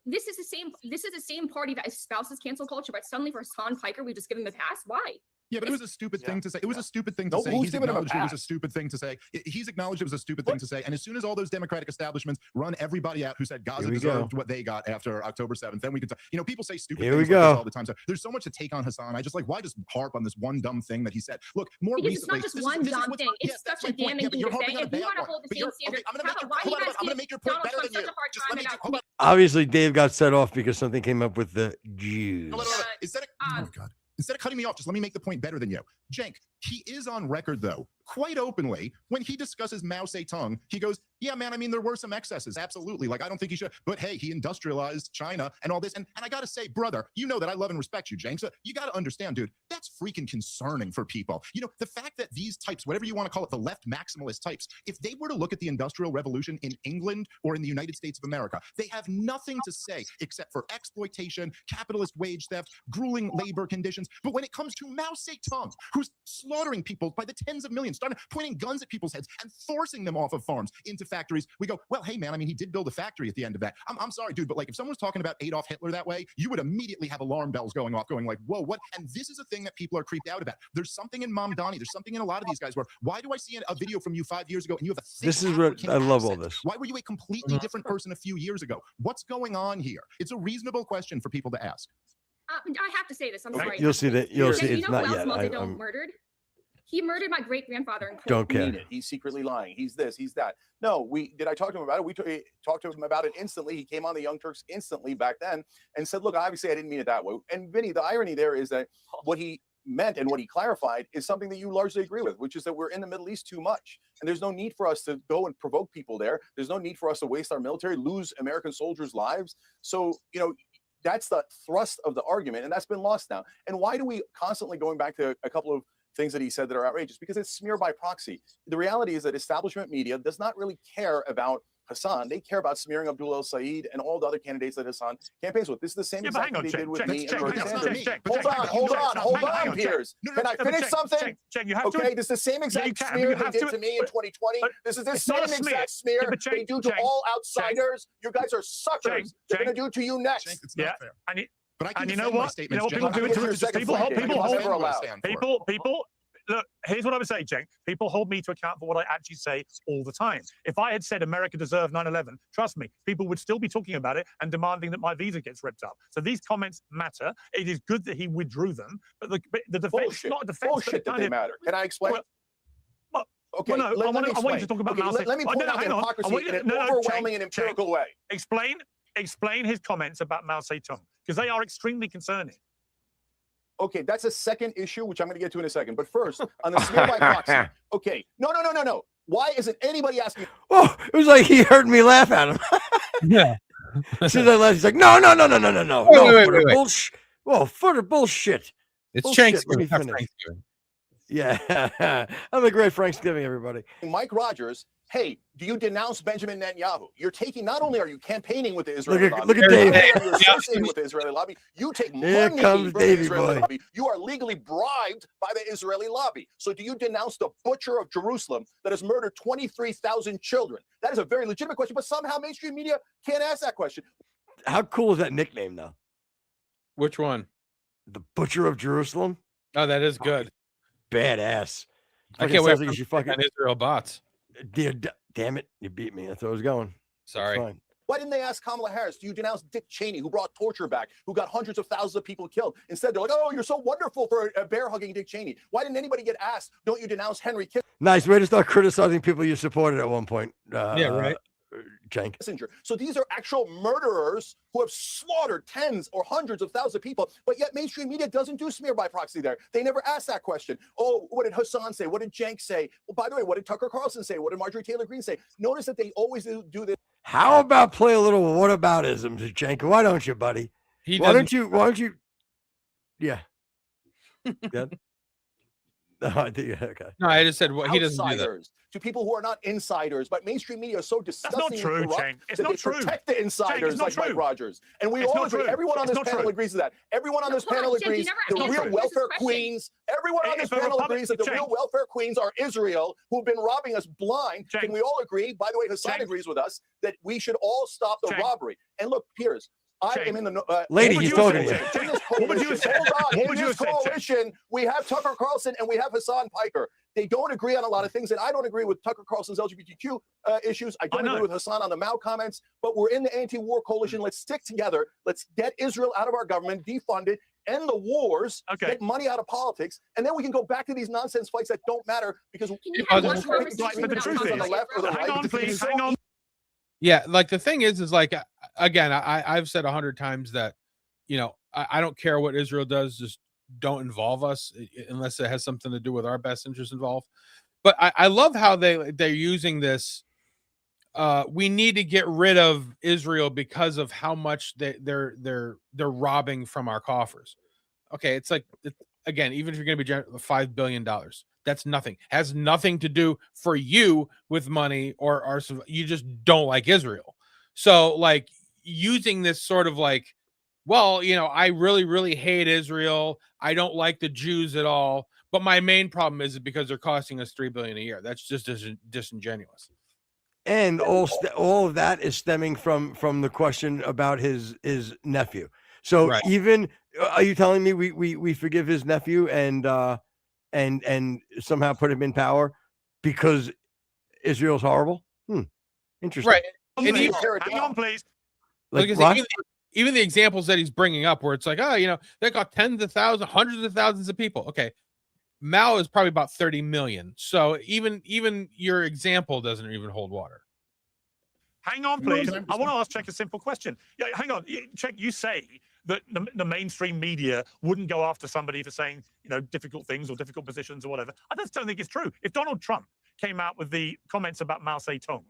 This is the same. This is the same party that espouses cancel culture, but suddenly for Hassan Piker, we just give him the pass. Why? Yeah, but it was a stupid thing to say. It was a stupid thing to No, say. who's He's giving him a acknowledged it was a pass? stupid thing to say. He's acknowledged it was a stupid thing to say. And as soon as all those Democratic establishments run everybody out who said Gaza Here we deserved go. what they got after October 7th, then we could talk. You know, people say stupid Here we things like this go. all the time. So there's so much to take on Hassan. I just like, why just harp on this one dumb thing that he said? Look, more Because recently, it's not just this one is dumb what's- thing. yeah, It's that's such a my point. damning Yeah, but thing you're to say. harping on a If you bad want to one. hold the But same you're- standard, okay, I'm gonna make Kyle, your- why do you hold on, guys I'm gonna give make your point Donald better Trump than such you. a hard Just time let me about hold on. Obviously, Dave got set off because something came up with the Jews. No, instead of, oh my God. Instead of cutting me off, just let me make the point better than you. Cenk, he is on record, though, quite openly, when he discusses Mao Zedong, he goes, yeah, man, I mean, there were some excesses, absolutely. Like, I don't think he should. But hey, he industrialized China and all this. And I got to say, brother, you know that I love and respect you, Cenk. So you got to understand, dude, that's freaking concerning for people. You know, the fact that these types, whatever you want to call it, the left maximalist types, if they were to look at the Industrial Revolution in England or in the United States of America, they have nothing to say except for exploitation, capitalist wage theft, grueling labor conditions. But when it comes to Mao Zedong, who's slaughtering people by the tens of millions, starting pointing guns at people's heads and forcing them off of farms into factories, we go, well, hey, man, I mean, he did build a factory at the end of that. I'm sorry, dude, but like if someone's talking about Adolf Hitler that way, you would immediately have alarm bells going off, going like, whoa, what? And this is a thing that people are creeped out about. There's something in Mom Donnie, there's something in a lot of these guys where, why do I see a video from you 5 years ago and you have a thick This is what African I love all accent? this. Why were you a completely different person a few years ago? What's going on here? It's a reasonable question for people to ask. I have to say this. I'm sorry. You'll see that. You'll see You it's know who not else yet. Mao I, Zedong I'm, murdered? He murdered my great grandfather in cold. Don't care. Mean it. He's secretly lying. He's this, he's that. No, I talk to him about it. We talked to him about it instantly. He came on the Young Turks instantly back then and said, look, obviously I didn't mean it that way. And Vinny, the irony there is that what he meant and what he clarified is something that you largely agree with, which is that we're in the Middle East too much. And there's no need for us to go and provoke people there. There's no need for us to waste our military, lose American soldiers' lives. So, you know, that's the thrust of the argument, and that's been lost now. And why do we constantly going back to a couple of things that he said that are outrageous? Because it's smear by proxy. The reality is that establishment media does not really care about Hassan. They care about smearing Abdul El Said and all the other candidates that Hassan campaigns with. This is the same exact thing they did with me and Bernie Sanders. Hold on, Piers. Can I finish something? Okay, this is the same exact smear they did to me in 2020. This is the same exact smear they do to all outsiders. You guys are suckers. They're going to do to you next. Yeah, but I can and you know defend my what? statements, You know what people Cenk. do it to people People people. Look, here's what I would say, Cenk. People hold me to account for what I actually say all the time. If I had said America deserved 9/11, trust me, people would still be talking about it and demanding that my visa gets ripped up. So these comments matter. It is good that he withdrew them, but the defense, not a defense. Bullshit that they matter. Can I explain? Okay, well, no, I want you to talk about let me point out the hypocrisy in an overwhelming and empirical way. Explain his comments about Mao Zedong, because they are extremely concerning. Okay, that's a second issue, which I'm going to get to in a second. But first, on the smear by proxy. Okay, no. Why isn't anybody asking? Oh, it was like he heard me laugh at him. Yeah. As soon as I left, he's like, no. Wait. Bullshit. Well, for the bullshit. It's Bullshit. Thanksgiving. Let me Not finish. Thanksgiving. Yeah. Have a great Thanksgiving, everybody. Mike Rogers, hey, do you denounce Benjamin Netanyahu? You're taking, not only are you campaigning with the Israeli lobby, Look at Dave. not only are you associating with the Israeli lobby, you take Here money comes from Davey the Israeli boy. lobby. You are legally bribed by the Israeli lobby. So do you denounce the butcher of Jerusalem that has murdered 23,000 children? That is a very legitimate question, but somehow mainstream media can't ask that question. How cool is that nickname, though? Which one? The Butcher of Jerusalem? Oh, that is good. Badass. I can't wait Sounds like you should fucking on Israel bots. Damn it, you beat me. That's where I was going. Sorry. Fine. Why didn't they ask Kamala Harris? Do you denounce Dick Cheney, who brought torture back, who got hundreds of thousands of people killed? Instead, they're like, oh, you're so wonderful for bear-hugging Dick Cheney. Why didn't anybody get asked, don't you denounce Henry Kissinger? Nice way to start criticizing people you supported at one point. Yeah, right. Cenk. So these are actual murderers who have slaughtered tens or hundreds of thousands of people, but yet mainstream media doesn't do smear by proxy there. They never ask that question. Oh, what did Hassan say? What did Cenk say? Well, by the way, what did Tucker Carlson say? What did Marjorie Taylor Greene say? Notice that they always do this. How about play a little whataboutism, Cenk? Why don't you, buddy? Why don't you? Yeah. Yeah. Okay. No, I just said he doesn't do that. Outsiders, to people who are not insiders, but mainstream media is so disgusting true, and corrupt Cenk. It's that not they true. protect the insiders like Mike Rogers. And we all agree. Everyone on this panel agrees to that. Everyone on this panel agrees the real welfare queens. Everyone on this panel agrees that the real welfare queens are Israel, who've been robbing us blind. Can we all agree? By the way, Hassan agrees with us that we should all stop the robbery. And look, Piers, I am in the lady. He's talking to you. Hold on. In this coalition, we have Tucker Carlson and we have Hassan Piker. They don't agree on a lot of things, and I don't agree with Tucker Carlson's LGBTQ issues. I don't agree with Hassan on the Mao comments, but we're in the anti-war coalition. Let's stick together. Let's get Israel out of our government, defund it, end the wars, get money out of politics, and then we can go back to these nonsense fights that don't matter because the truth is, on the left or the right. Hang on, please. Hang on. Yeah, like the thing is like, again, I've said 100 times that, I don't care what Israel does, just don't involve us unless it has something to do with our best interest involved. But I love how they're using this. We need to get rid of Israel because of how much they're robbing from our coffers. Okay, it's like, again, even if you're going to be $5 billion, that's nothing. Has nothing to do for you with money or you just don't like Israel. So like using this sort of like, well, I really, really hate Israel. I don't like the Jews at all. But my main problem is because they're costing us $3 billion a year. That's just disingenuous. And all of that is stemming from the question about his nephew. So even are you telling me we forgive his nephew and somehow put him in power because Israel's horrible? Interesting. Right. And hang on, please. Like even the examples that he's bringing up where it's like, they got tens of thousands, hundreds of thousands of people. Okay. Mao is probably about 30 million. So even your example doesn't even hold water. Hang on, please. I want to ask Cenk a simple question. Yeah, hang on. Cenk, you say that the mainstream media wouldn't go after somebody for saying, difficult things or difficult positions or whatever. I just don't think it's true. If Donald Trump came out with the comments about Mao Zedong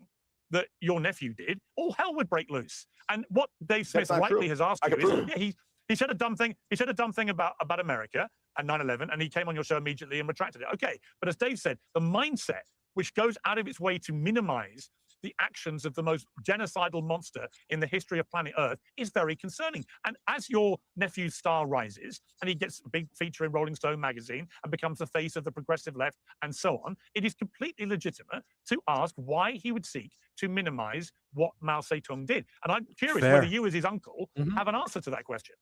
that your nephew did, all hell would break loose. And what Dave Smith rightly has asked you is, he said a dumb thing. He said a dumb thing about America and 9/11, and he came on your show immediately and retracted it. Okay, but as Dave said, the mindset which goes out of its way to minimize the actions of the most genocidal monster in the history of planet Earth is very concerning. And as your nephew's star rises and he gets a big feature in Rolling Stone magazine and becomes the face of the progressive left and so on, it is completely legitimate to ask why he would seek to minimize what Mao Zedong did. And I'm curious whether you as his uncle have an answer to that question.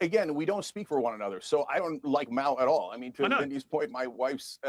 Again, we don't speak for one another, so I don't like Mao at all. I mean, to Mindy's point, my wife's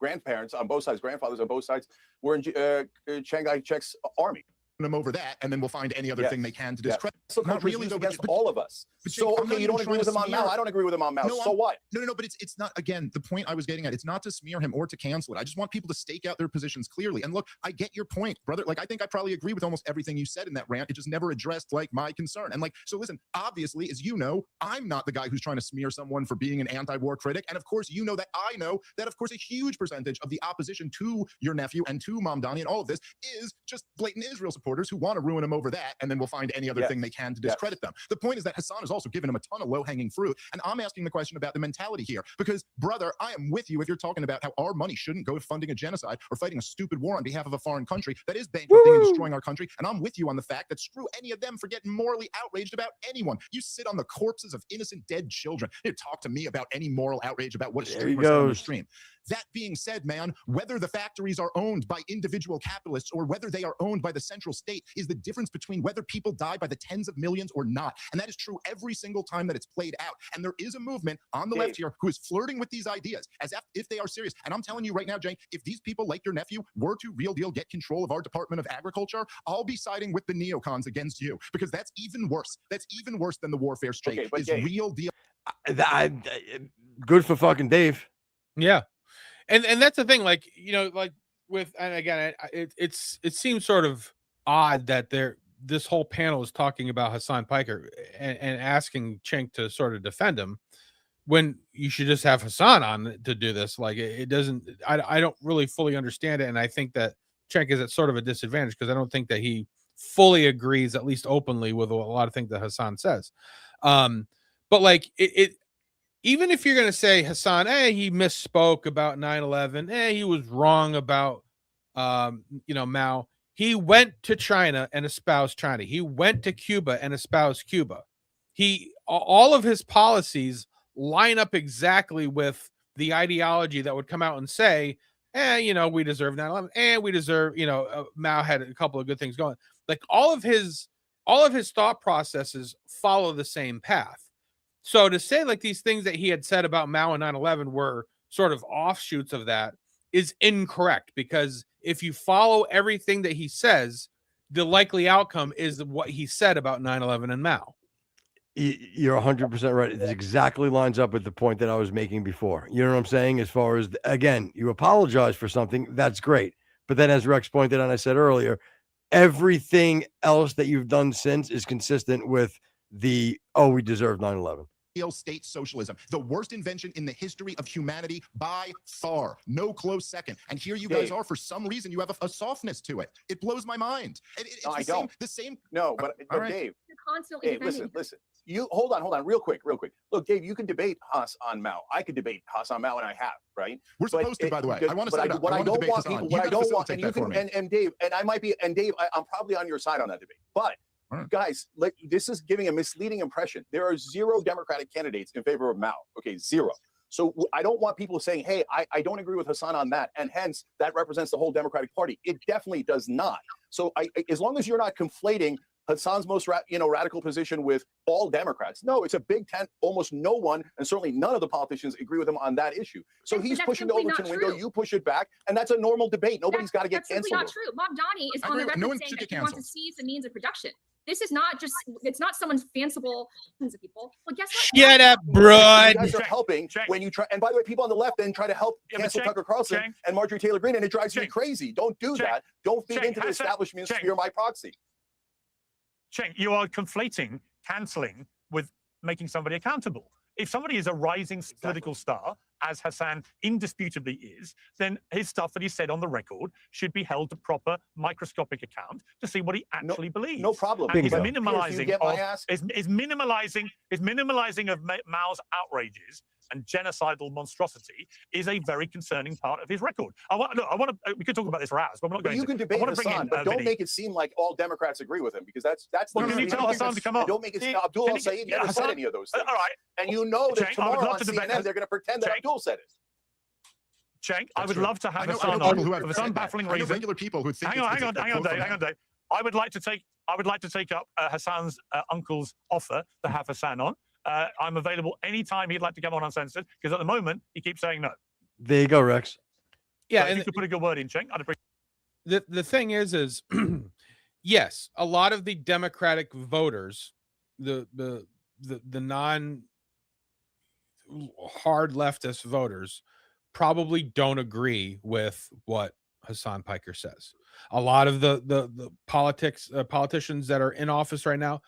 grandparents on both sides, grandfathers on both sides, were in Chiang Kai-shek's army. Them over that, and then we'll find any other thing they can to discredit. So not really against all of us. So okay, you don't agree with him on Mao. I don't agree with him on Mao. So what? No. But it's not. Again, the point I was getting at, it's not to smear him or to cancel it. I just want people to stake out their positions clearly. And look, I get your point, brother. Like I think I probably agree with almost everything you said in that rant. It just never addressed like my concern. And like, so listen. Obviously, as you know, I'm not the guy who's trying to smear someone for being an anti-war critic. And of course, you know that I know that of course a huge percentage of the opposition to your nephew and to Mamdani and all of this is just blatant Israel supporters who want to ruin him over that, and then we'll find any other thing they can to discredit them. The point is that Hassan has also given him a ton of low-hanging fruit, and I'm asking the question about the mentality here, because, brother, I am with you if you're talking about how our money shouldn't go to funding a genocide or fighting a stupid war on behalf of a foreign country that is bankrupting and destroying our country, and I'm with you on the fact that screw any of them for getting morally outraged about anyone. You sit on the corpses of innocent dead children. You talk to me about any moral outrage about what a streamer said on the stream. That being said, man, whether the factories are owned by individual capitalists or whether they are owned by the central state is the difference between whether people die by the tens of millions or not. And that is true every single time that it's played out. And there is a movement on the left here who is flirting with these ideas as if they are serious. And I'm telling you right now, Jake, if these people like your nephew were to real deal get control of our Department of Agriculture, I'll be siding with the neocons against you, because that's even worse. That's even worse than the warfare state is real deal. Good for fucking Dave. Yeah. And that's the thing, like, like with, and again, it seems sort of odd that this whole panel is talking about Hassan Piker and asking Cenk to sort of defend him when you should just have Hassan on to do this. Like it doesn't, I don't really fully understand it. And I think that Cenk is at sort of a disadvantage because I don't think that he fully agrees, at least openly, with a lot of things that Hassan says. But like even if you're going to say Hassan, he misspoke about 9/11, he was wrong about, Mao. He went to China and espoused China. He went to Cuba and espoused Cuba. All of his policies line up exactly with the ideology that would come out and say, we deserve 9/11, and we deserve, Mao had a couple of good things going. Like all of his thought processes follow the same path. So to say like these things that he had said about Mao and 9/11 were sort of offshoots of that is incorrect, because if you follow everything that he says, the likely outcome is what he said about 9/11 and Mao. You're 100% right. This exactly lines up with the point that I was making before. You know what I'm saying? As far as, again, you apologize for something, that's great. But then as Rex pointed out, and I said earlier, everything else that you've done since is consistent with we deserve 9/11. State socialism, the worst invention in the history of humanity by far, no close second. And here you guys are, for some reason, you have a softness to it. It blows my mind. It's no, I don't. The same. No, but Dave. You're constantly listen. You hold on, real quick. Look, Dave, you can debate Haas on Mao. I could debate Haas on Mao, and I have, right? We're supposed to, by the way. I want to say what I don't want people. What I don't want, and you can, and Dave, and I might be, and Dave, I'm probably on your side on that debate, but. Guys, this is giving a misleading impression. There are 0 Democratic candidates in favor of Mao. Okay, 0. So I don't want people saying, hey, I don't agree with Hassan on that, and hence that represents the whole Democratic Party. It definitely does not. So as long as you're not conflating Hassan's most radical position with all Democrats, no, it's a big tent. Almost no one, and certainly none of the politicians, agree with him on that issue. So he's pushing the Overton window, you push it back, and that's a normal debate. Nobody's got to get canceled. That's simply not true. Mamdani is on the record saying that he wants to seize the means of production. This is not just, it's not someone's fanciful of people. Well, guess what? Shut up, broad. You guys are helping when you try, and by the way, people on the left then try to help cancel Tucker Carlson and Marjorie Taylor Greene, and it drives me crazy. Don't do that. Don't feed into the establishment sphere by proxy. Cenk, you are conflating canceling with making somebody accountable. If somebody is a rising political star, as Hassan indisputably is, then his stuff that he said on the record should be held to proper microscopic account to see what he actually believes. No problem. And his minimalizing of Mao's outrages and genocidal monstrosity is a very concerning part of his record. We could talk about this for hours, but we're not going to. You can debate Hassan, but don't make it seem like all Democrats agree with him, because that's. Well, can you tell Hassan to come on? Don't make it. Abdul al-Sayed never said any of those things. All right, and you know that tomorrow on CNN they're going to pretend that Abdul said it. Cenk, I would love to have Hassan on for some baffling reason. Regular people who think. Hang on, Dave. I would like to take up Hassan's uncle's offer to have Hassan on. I'm available anytime he'd like to come on Uncensored, because at the moment he keeps saying no. There you go, Rex. Yeah, so if you could put a good word in, Cenk, I'd appreciate. The thing is yes, a lot of the Democratic voters, the non hard leftist voters, probably don't agree with what Hassan Piker says. A lot of the politicians that are in office right now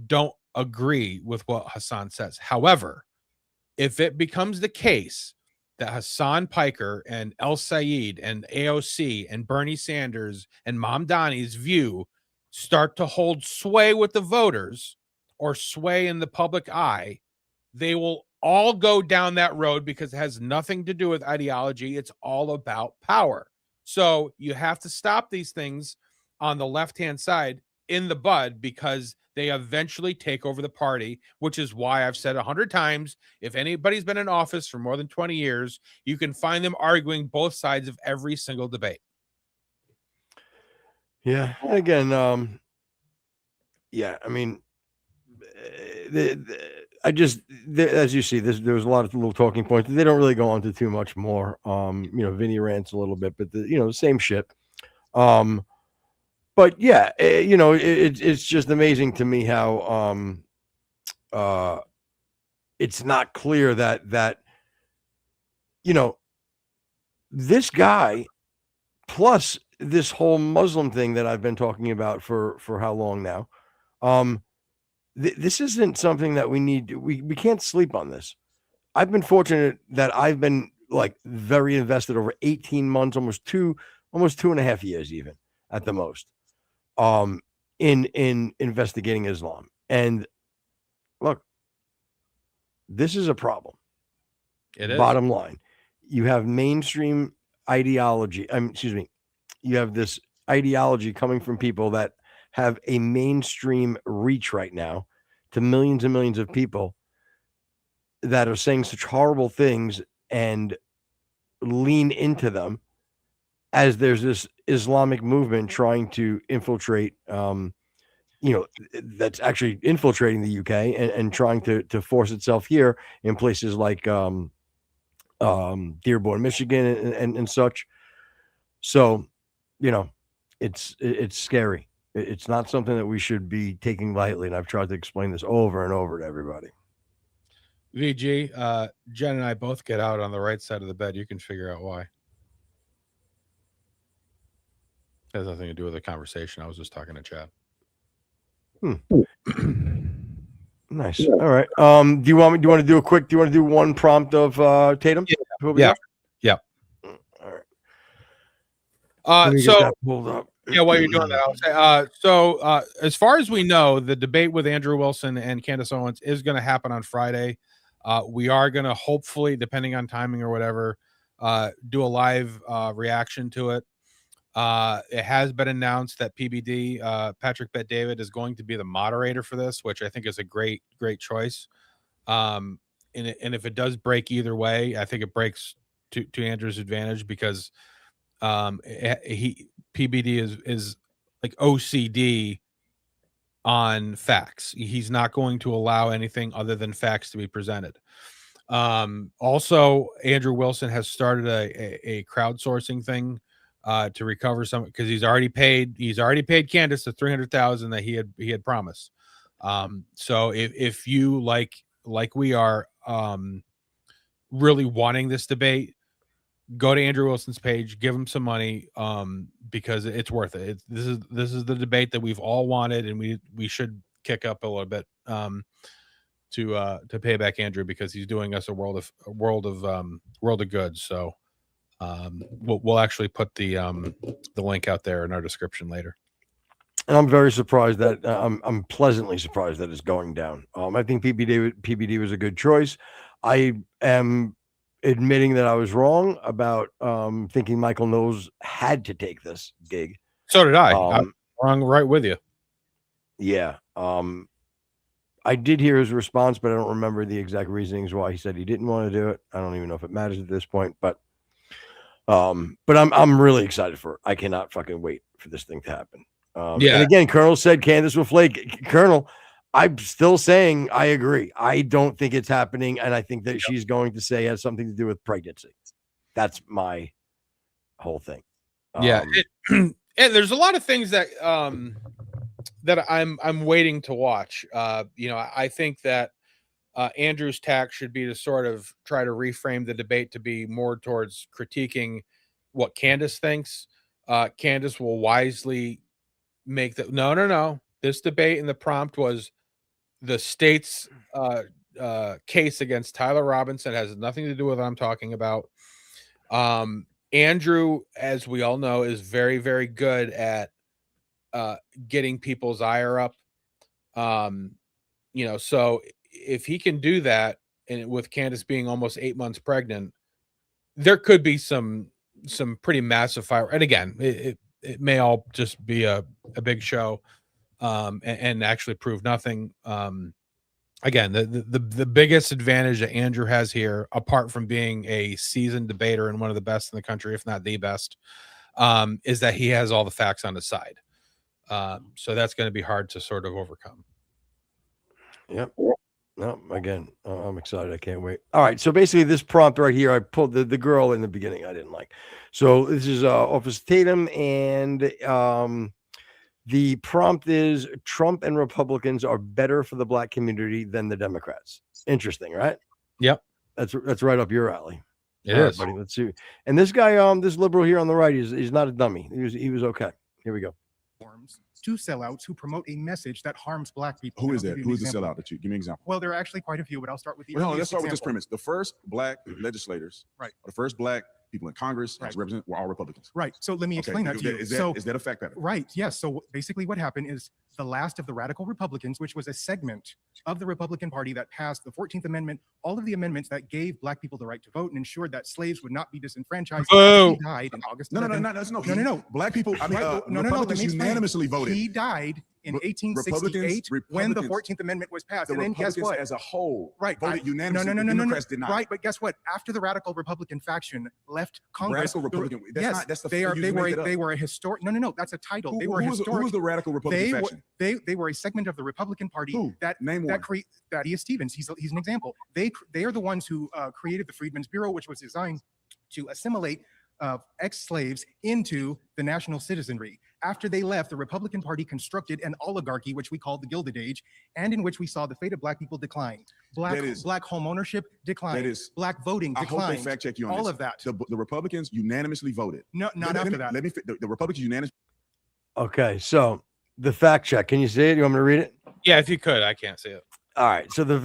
don't agree with what Hassan says. However, if it becomes the case that Hassan Piker and El Sayed and AOC and Bernie Sanders and Mamdani's view start to hold sway with the voters or sway in the public eye, they will all go down that road, because it has nothing to do with ideology. It's all about power. So you have to stop these things on the left-hand side in the bud, because they eventually take over the party, which is why I've said 100 times, if anybody's been in office for more than 20 years, you can find them arguing both sides of every single debate. Yeah. Again, I mean, as you see, there's a lot of little talking points. They don't really go into too much more. Vinny rants a little bit, but the same shit. But yeah, it's just amazing to me how it's not clear that this guy, plus this whole Muslim thing that I've been talking about for how long now, this isn't something that we need. We can't sleep on this. I've been fortunate that I've been like very invested over 18 months, almost 2.5 years, even at the most, in investigating Islam. And look, this is a problem. It is. Bottom line, you have mainstream ideology. Excuse me. You have this ideology coming from people that have a mainstream reach right now to millions and millions of people that are saying such horrible things and lean into them, as there's this Islamic movement trying to infiltrate, that's actually infiltrating the UK and trying to force itself here in places like Dearborn, Michigan, and such. So, it's scary. It's not something that we should be taking lightly, and I've tried to explain this over and over to everybody. VG, Jen and I both get out on the right side of the bed. You can figure out why. It has nothing to do with the conversation. I was just talking to Chad. Nice. All right. Do you want to do one prompt of Tatum? Yeah. Yeah. All right. Let me get that pulled up. While you're doing that, I'll say, as far as we know, the debate with Andrew Wilson and Candace Owens is going to happen on Friday. We are going to hopefully, depending on timing or whatever, do a live reaction to it. It has been announced that PBD, Patrick Bet-David, is going to be the moderator for this, which I think is a great choice. And if it does break either way, I think it breaks to Andrew's advantage, because PBD is like OCD on facts. He's not going to allow anything other than facts to be presented. Also, Andrew Wilson has started a crowdsourcing thing to recover some, because he's already paid Candace the $300,000 that he had promised. So if you like we are really wanting this debate, go to Andrew Wilson's page, give him some money, because it's worth it. This is the debate that we've all wanted, and we should kick up a little bit to pay back Andrew, because he's doing us a world of good. So we'll actually put the link out there in our description later. And I'm very surprised that I'm pleasantly surprised that it's going down. I think PBD was a good choice. I am admitting that I was wrong about thinking Michael Knowles had to take this gig. So did I. I'm wrong, right with you. Yeah. I did hear his response, but I don't remember the exact reasonings why he said he didn't want to do it. I don't even know if it matters at this point, but I'm really excited for it. I cannot fucking wait for this thing to happen. And again, Colonel said Candace will flake. Colonel, I'm still saying I agree. I don't think it's happening, and I think that she's going to say it has something to do with pregnancy. That's my whole thing. And there's a lot of things that that I'm waiting to watch. I think that Andrew's tack should be to sort of try to reframe the debate to be more towards critiquing what Candace thinks. Candace will wisely make the no. This debate and the prompt was the state's case against Tyler Robinson. It has nothing to do with what I'm talking about. Andrew, as we all know, is very, very good at getting people's ire up. So if he can do that, and with Candace being almost 8 months pregnant, there could be some pretty massive fire. And again, it may all just be a big show, and actually prove nothing. Again, the biggest advantage that Andrew has here, apart from being a seasoned debater and one of the best in the country, if not the best, is that he has all the facts on his side. So that's going to be hard to sort of overcome. Yep. No, again, I'm excited. I can't wait. All right. So basically this prompt right here, I pulled the girl in the beginning I didn't like. So this is Office Tatum, and the prompt is Trump and Republicans are better for the black community than the Democrats. Interesting, right? Yep. That's right up your alley. It is. Buddy, let's see. And this guy, this liberal here on the right, he's not a dummy. He was okay. Here we go. To sellouts who promote a message that harms black people. Who is that? Who is the sellout that you give me an example? Well, there are actually quite a few, but I'll start with the Well, let's start with this premise. The first black legislators, right? Or the first black people in Congress, House of Representatives, were all Republicans. Right. So let me explain that to you. Is that a fact pattern? Right. Yes. So basically what happened is the last of the radical Republicans, which was a segment of the Republican Party that passed the 14th Amendment, all of the amendments that gave black people the right to vote and ensured that slaves would not be disenfranchised. He died in August. No. Black people, I mean, Republicans unanimously voted. He died in 1868 when the 14th Amendment was passed. The And then guess Republicans what? as a whole Right. voted unanimously. No. Democrats did not. Right, but guess what? After the radical Republican faction left Congress, Radical Republican. That's the they were a historic. No. That's a title. They were historic. Who was the radical Republican faction? They were a segment of the Republican Party Thaddeus Stevens. He's an example. They are the ones who created the Freedmen's Bureau, which was designed to assimilate ex-slaves into the national citizenry. After they left, the Republican Party constructed an oligarchy, which we call the Gilded Age, and in which we saw the fate of black people decline. Black home ownership decline. Black voting decline. I hope they fact check you on all this. of that. The Republicans unanimously voted. No, not after that. The Republicans unanimously. Okay, so the fact check. Can you see it? You want me to read it? Yeah, if you could. I can't see it. All right. So the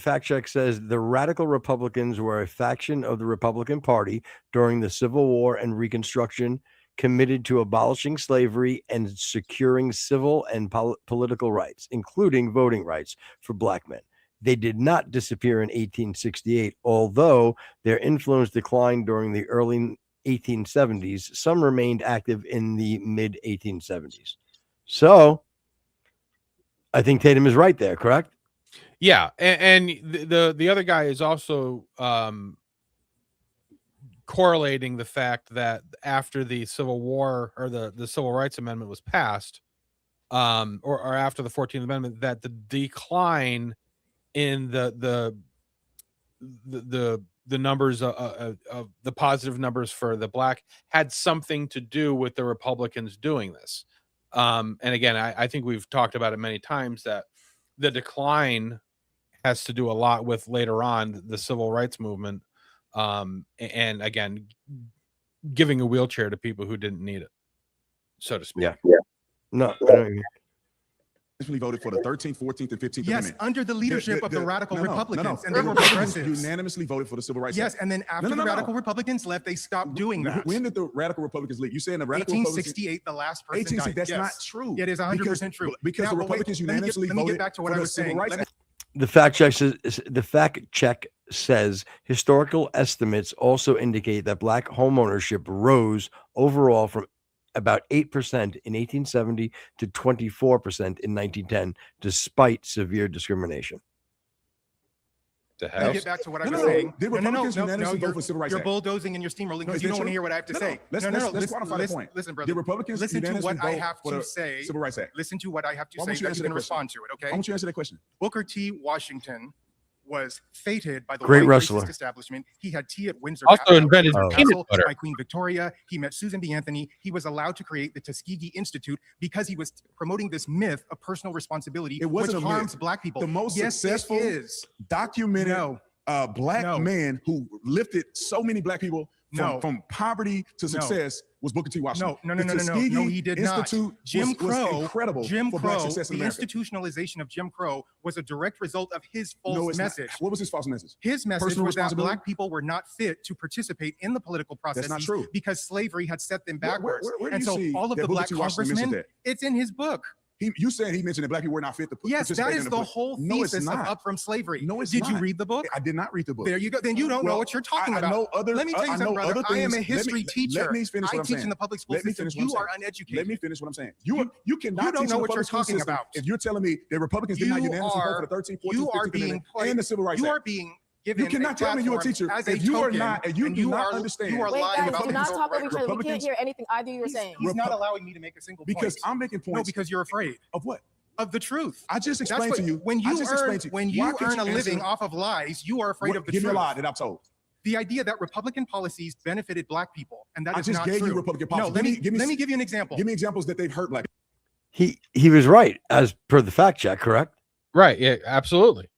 fact check says the radical Republicans were a faction of the Republican Party during the Civil War and Reconstruction, committed to abolishing slavery and securing civil and political rights, including voting rights for black men. They did not disappear in 1868, although their influence declined during the early 1870s. Some remained active in the mid 1870s. So I think Tatum is right there, correct? Yeah, and the other guy is also correlating the fact that after the Civil War or the Civil Rights Amendment was passed, or after the 14th Amendment, that the decline in the numbers of the positive numbers for the black had something to do with the Republicans doing this. And again, I think we've talked about it many times that the decline has to do a lot with later on the civil rights movement. And again, giving a wheelchair to people who didn't need it, so to speak. Yeah. No. Voted for the 13th, 14th, and 15th Yes, Amendment. under the leadership of the radical Republicans, and they were Republicans progressives. unanimously voted for the Civil Rights Yes, Act. and then after the radical Republicans left, they stopped doing that. When did the radical Republicans leave? You saying the radical 1868, the last person died. That's Yes. not true. It is 100% true. Because Now, the but wait, Republicans let me unanimously get voted back to what for I the was Civil saying. Rights Let me- Act. The fact check says historical estimates also indicate that black homeownership rose overall from about 8% in 1870 to 24% in 1910, despite severe discrimination. Let me get back to what I was saying. Did Republicans unanimously vote for Civil Rights You're Act? bulldozing and you're steamrolling because you don't want to hear what I have to say. Let's quantify the point. Listen, brother. Did Republicans listen to unanimously what I vote have for to the say. Civil Rights Act? Listen to what I have to Why say. won't you Then answer you that can question? respond to it. Okay. Why won't you answer that question? Booker T. Washington was fated by the Great white wrestler. racist establishment. He had tea at Windsor. Also Castle, invented Windsor peanut Castle butter. by Queen Victoria. He met Susan B. Anthony. He was allowed to create the Tuskegee Institute because he was promoting this myth of personal responsibility, It wasn't which a harms myth. black people. The most Yes, successful it is. documented black man who lifted so many black people from poverty to success was Booker T. Washington. No, The Tuskegee he did Institute not. Jim was Crow, incredible Jim for black Crow, success in the America. institutionalization of Jim Crow was a direct result of his false it's not. message. What was his false message? His message Personal was that responsibility? black people were not fit to participate in the political process. not true. Because slavery had set them backwards. Where do and you so see all of that the Booker black T. Washington mentioned congressmen, that? it's in his book. You said he mentioned that black people were not fit to Yes, that participate is in the whole No, it's thesis of not. Up From Slavery. No, it's Did not. you read the book? I did not read the book. There you go. Then you don't know what you're talking about. I know other. Let me tell you I something, know brother. other I am a things. history teacher. Let me finish what I I'm teach saying. in the public school Let me system. finish what I'm You saying. are uneducated. Let me finish what I'm saying. You cannot You don't teach know in the what you're public school talking system about. if you're telling me that Republicans did not unanimously vote for the 13th, 14th, 15th Amendment and the Civil Rights You Act. are being given You cannot tell me you're a teacher if you are not, and you do not understand. You are Wait, lying guys, about do not the talk over each other. We can't Republicans- hear anything either you were saying. He's not allowing me to make a single point. Because I'm making points. No, because you're afraid. Of what? Of the truth. I just That's explained what- to you. When I you just earn, explained to you. when Why you can't earn a you living answer- off of lies, you are afraid of the Give me truth. a lie that I'm told. The idea that Republican policies benefited black people, and that I is just not gave true. you Republican policies. No, let me give you an example. Give me examples that they've hurt black people. He was right as per the fact check, correct? Right. Yeah, absolutely.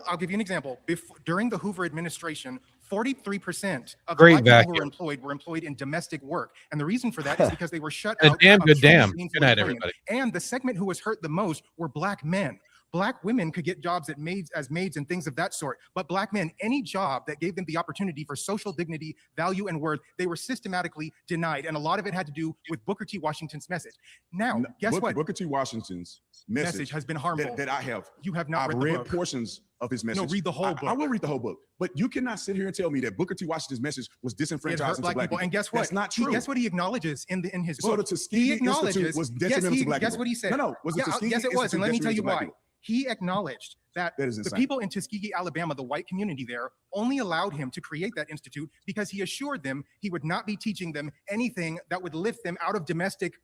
I'll give you an example. During the Hoover administration, 43% of Great the black people vacuum. were employed in domestic work. And the reason for that is because they were shut A out. damn of good true damn. gainful Good night, employment. everybody. And the segment who was hurt the most were black men. Black women could get jobs as maids and things of that sort. But black men, any job that gave them the opportunity for social dignity, value, and worth, they were systematically denied. And a lot of it had to do with Booker T. Washington's message. Now, guess what? Booker T. Washington's message has been harmful. That I have. You have not I've read the read book. portions of his message. No, read the whole book. I will read the whole book. But you cannot sit here and tell me that Booker T. Washington's message was disenfranchising to black people. And guess what? That's not true. Guess what he acknowledges in his so book? The Tuskegee Institute was detrimental to black guess people. what he said? No, was the Tuskegee yes, it was. And let me tell you detrimental to black why. people? He acknowledged that is the insane. people in Tuskegee, Alabama, the white community there, only allowed him to create that institute because he assured them he would not be teaching them anything that would lift them out of domestic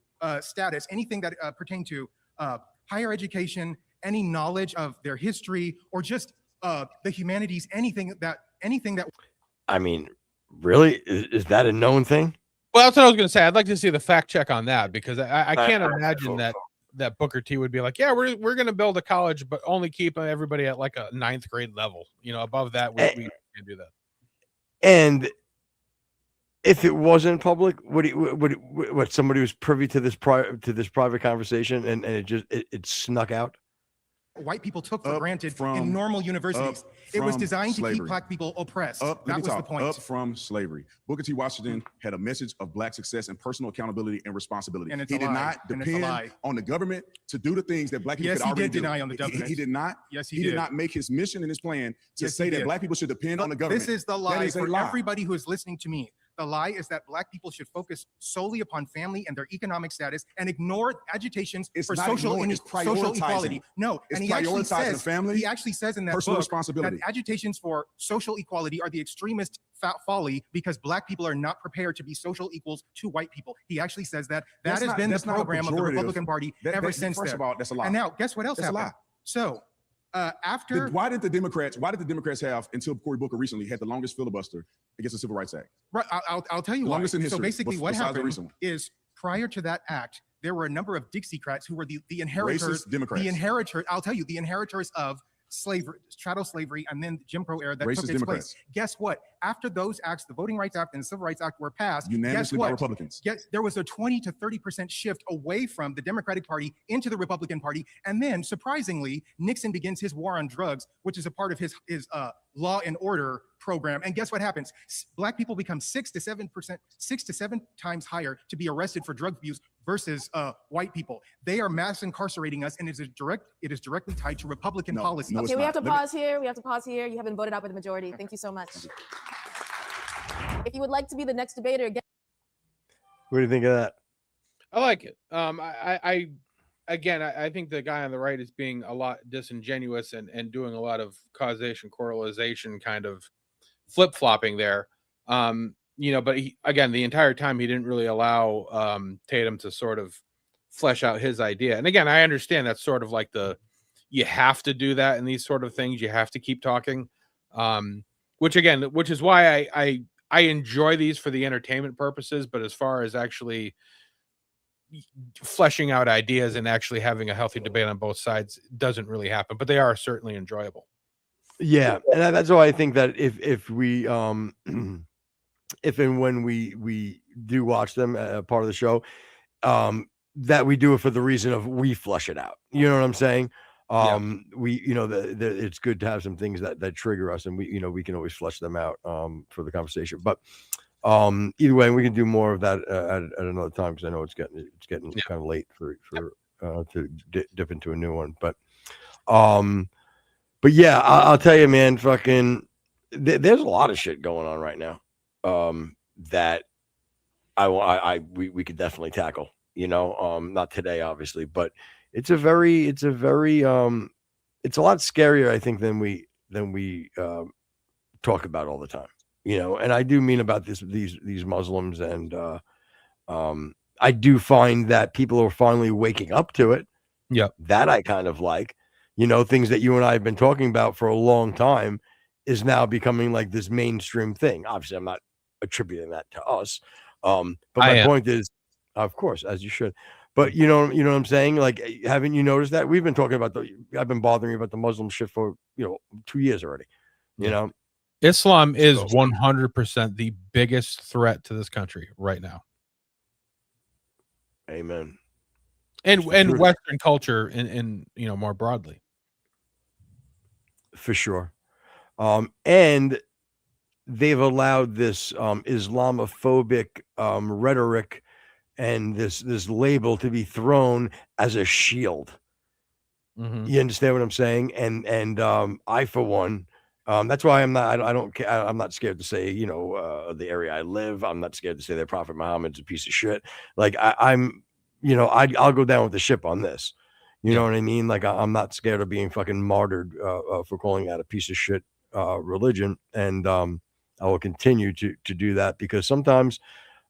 status, anything that pertained to higher education, any knowledge of their history, or just the humanities, anything that. I mean, really, is that a known thing? Well, that's what I was going to say. I'd like to see the fact check on that, because I can't imagine that Booker T would be like, yeah, we're going to build a college, but only keep everybody at like a 9th grade level. You know, above that, we can't do that. And if it wasn't public, what somebody was privy to this private conversation and it snuck out? White people took for granted in normal universities. It was designed to keep black people oppressed. That was the point. Up from slavery. Booker T. Washington had a message of black success and personal accountability and responsibility. And he did not depend on the government to do the things that black people could already do. Yes, he did deny on the government. He did not. Yes, he did not make his mission and his plan to say that black people should depend on the government. This is the lie That is a for lie. everybody who is listening to me. The lie is that black people should focus solely upon family and their economic status and ignore agitations for social equality. No, It's and he actually prioritizing family, he actually says in that personal book responsibility. that agitations for social equality are the extremist folly because black people are not prepared to be social equals to white people. He actually says that. That has been the program of the Republican Party ever since. First of all, that's a lie. And now, guess what else That's a happened? lie. So after why did the Democrats have, until Cory Booker recently, had the longest filibuster against the Civil Rights Act? Right, I'll tell you why. Longest in history. So basically, what besides the happened recent one. is prior to that act, there were a number of Dixiecrats who were the inheritors. Racist Democrats. I'll tell you, the inheritors of slavery, chattel slavery, and then the Jim Crow era that Racist took its Democrats. place. Guess what? After those acts, the Voting Rights Act and the Civil Rights Act were passed. Unanimously guess what? by Republicans. There was a 20 to 30% shift away from the Democratic Party into the Republican Party. And then, surprisingly, Nixon begins his war on drugs, which is a part of his law and order program. And guess what happens? Black people become 6 to 7 times higher to be arrested for drug abuse versus white people. They are mass incarcerating us, and it is directly tied to Republican policy. Okay, we have to pause here. You haven't voted out by the majority. Thank you so much. If you would like to be the next debater, What do you think of that? I like it. I think the guy on the right is being a lot disingenuous and doing a lot of causation correlation kind of flip-flopping there. But the entire time he didn't really allow Tatum to sort of flesh out his idea. And again, I understand that's sort of like you have to do that in these sort of things. You have to keep talking. Which is why I enjoy these for the entertainment purposes, but as far as actually fleshing out ideas and actually having a healthy debate on both sides doesn't really happen, but they are certainly enjoyable. Yeah, and that's why I think that if we if and when we do watch them part of the show, that we do it for the reason of we flush it out. You know what I'm saying? We it's good to have some things that trigger us, and we can always flush them out for the conversation. But either way, we can do more of that at another time, because I know it's getting kind of late for to dip into a new one. But yeah, I'll tell you, man, fucking there's a lot of shit going on right now that we could definitely tackle. Not today, obviously, but it's a lot scarier, I think, than we talk about all the time. And I do mean about these Muslims, and I do find that people are finally waking up to it. Yeah, that I kind of like. Things that you and I have been talking about for a long time is now becoming like this mainstream thing. Obviously, I'm not attributing that to us, but my point is, of course, as you should. But you know what I'm saying? Like, haven't you noticed that we've been talking about I've been bothering you about the Muslim shit for 2 years already. Islam is 100% the biggest threat to this country right now. Amen. And Western culture, and more broadly. for sure. And they've allowed this Islamophobic rhetoric and this label to be thrown as a shield. You understand what I'm saying? And I, for one, that's why I'm not. I don't care. I'm not scared to say, the area I live. I'm not scared to say that Prophet Muhammad's a piece of shit. Like I'm, I'll go down with the ship on this. You know what I mean? Like I'm not scared of being fucking martyred for calling out a piece of shit religion, and I will continue to do that because sometimes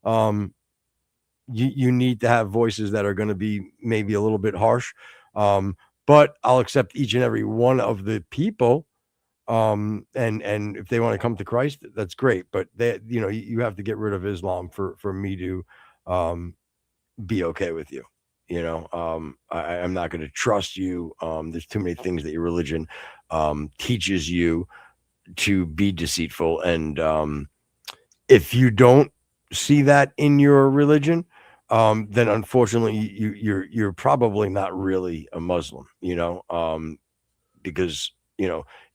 you need to have voices that are going to be maybe a little bit harsh. But I'll accept each and every one of the people. And if they want to come to Christ, that's great. But you have to get rid of Islam for me to be okay with you. I'm not going to trust you. There's too many things that your religion teaches you to be deceitful. And if you don't see that in your religion, then unfortunately you're probably not really a Muslim, because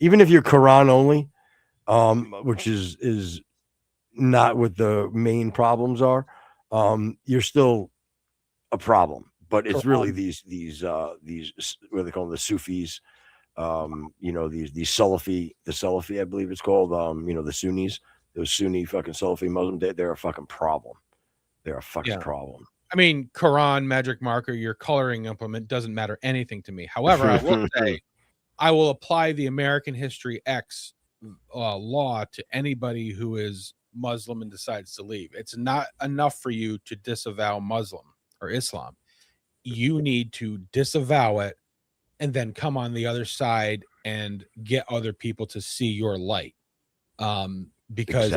even if you're Quran only, which is not what the main problems are, you're still a problem. But it's really these what do they call them, the Sufis, these Salafi, I believe it's called, the Sunnis, those Sunni fucking Salafi Muslims, they're a fucking problem. They're a fucking problem. I mean, Quran, magic marker, your coloring implement doesn't matter anything to me. However, I will say I will apply the American History X law to anybody who is Muslim and decides to leave. It's not enough for you to disavow Muslim or Islam. You need to disavow it and then come on the other side and get other people to see your light. Because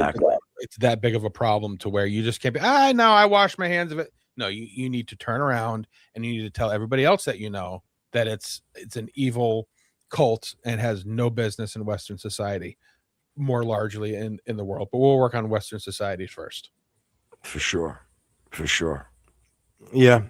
it's that big of a problem to where you just can't be, no, I wash my hands of it. No, you need to turn around and you need to tell everybody else that that it's an evil cult and has no business in Western society, more largely in the world. But we'll work on Western societies first. For sure. Yeah.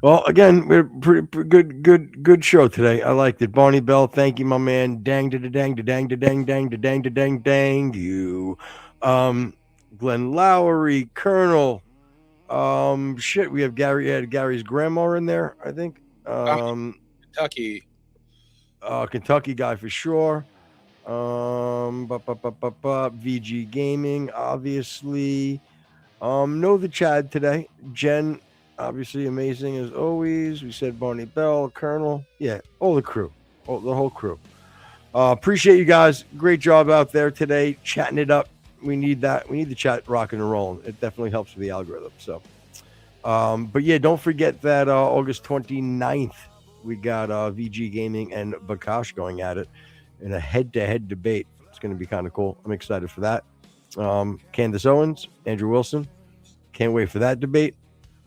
Well, again, we're pretty good show today. I liked it. Barney Bell, thank you, my man. Dang da da dang da dang da dang dang da dang da dang dang you. Glenn Lowry, Colonel. We have Gary's grandma in there, I think. Kentucky. Kentucky guy for sure. VG Gaming, obviously. Know the Chad today. Jen, obviously amazing as always. We said Barney Bell, Colonel. Yeah, all the crew. The whole crew. Appreciate you guys. Great job out there today, chatting it up. We need that. We need the chat rocking and rolling. It definitely helps with the algorithm. So, but yeah, don't forget that August 29th, we got VG Gaming and Bakash going at it in a head-to-head debate. It's going to be kind of cool. I'm excited for that. Candace Owens, Andrew Wilson. Can't wait for that debate.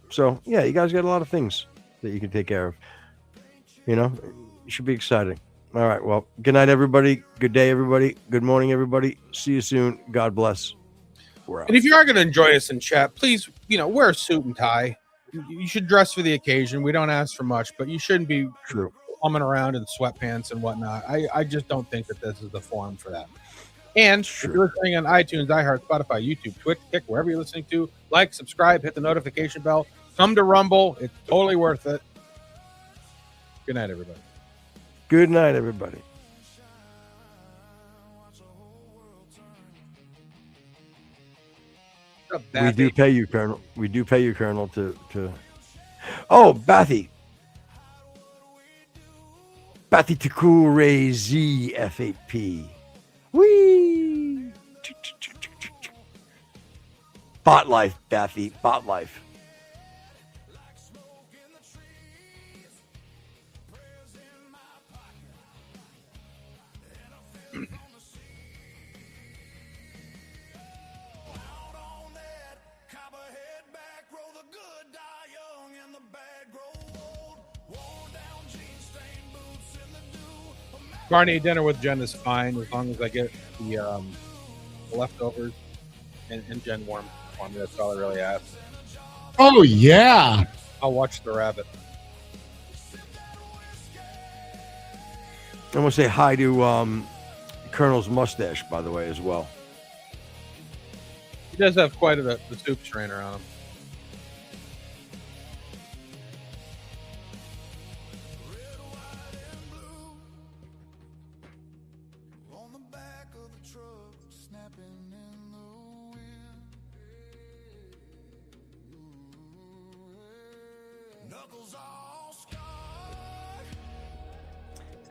So, yeah, you guys got a lot of things that you can take care of. It should be exciting. All right. Well, good night, everybody. Good day, everybody. Good morning, everybody. See you soon. God bless. We're out. And if you are going to join us in chat, please, wear a suit and tie. You should dress for the occasion. We don't ask for much, but you shouldn't be coming around in sweatpants and whatnot. I just don't think that this is the forum for that. And if you're listening on iTunes, iHeart, Spotify, YouTube, Twitch, Kick, wherever you're listening to, like, subscribe, hit the notification bell. Come to Rumble. It's totally worth it. Good night, everybody. Good night, everybody. We do pay you, Colonel. We do pay you, Colonel, to... Oh, Bathy. Bathy Takure Z F8P. Whee! Bot life, Bathy. Bot life. Barney, dinner with Jen is fine as long as I get the leftovers and Jen warm for me. That's all I really ask. Oh, yeah. I'll watch the rabbit. I'm going to say hi to Colonel's mustache, by the way, as well. He does have quite the soup strainer on him.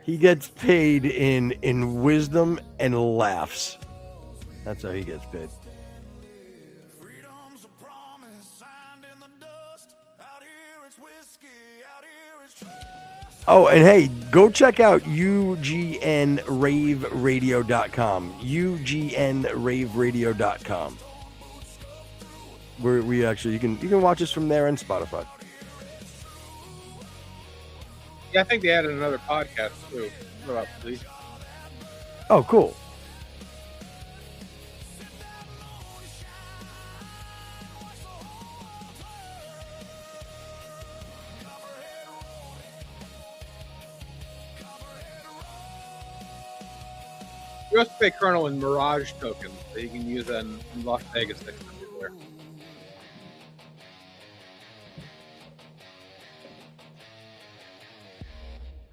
He gets paid in wisdom and laughs. That's how he gets paid. Oh, and hey, go check out UGNRaveRadio.com. UGNRaveRadio.com. Where we actually you can watch us from there and Spotify. Yeah, I think they added another podcast too. What about please? Oh, cool. You also pay Colonel in Mirage tokens that you can use in Las Vegas next time you're there.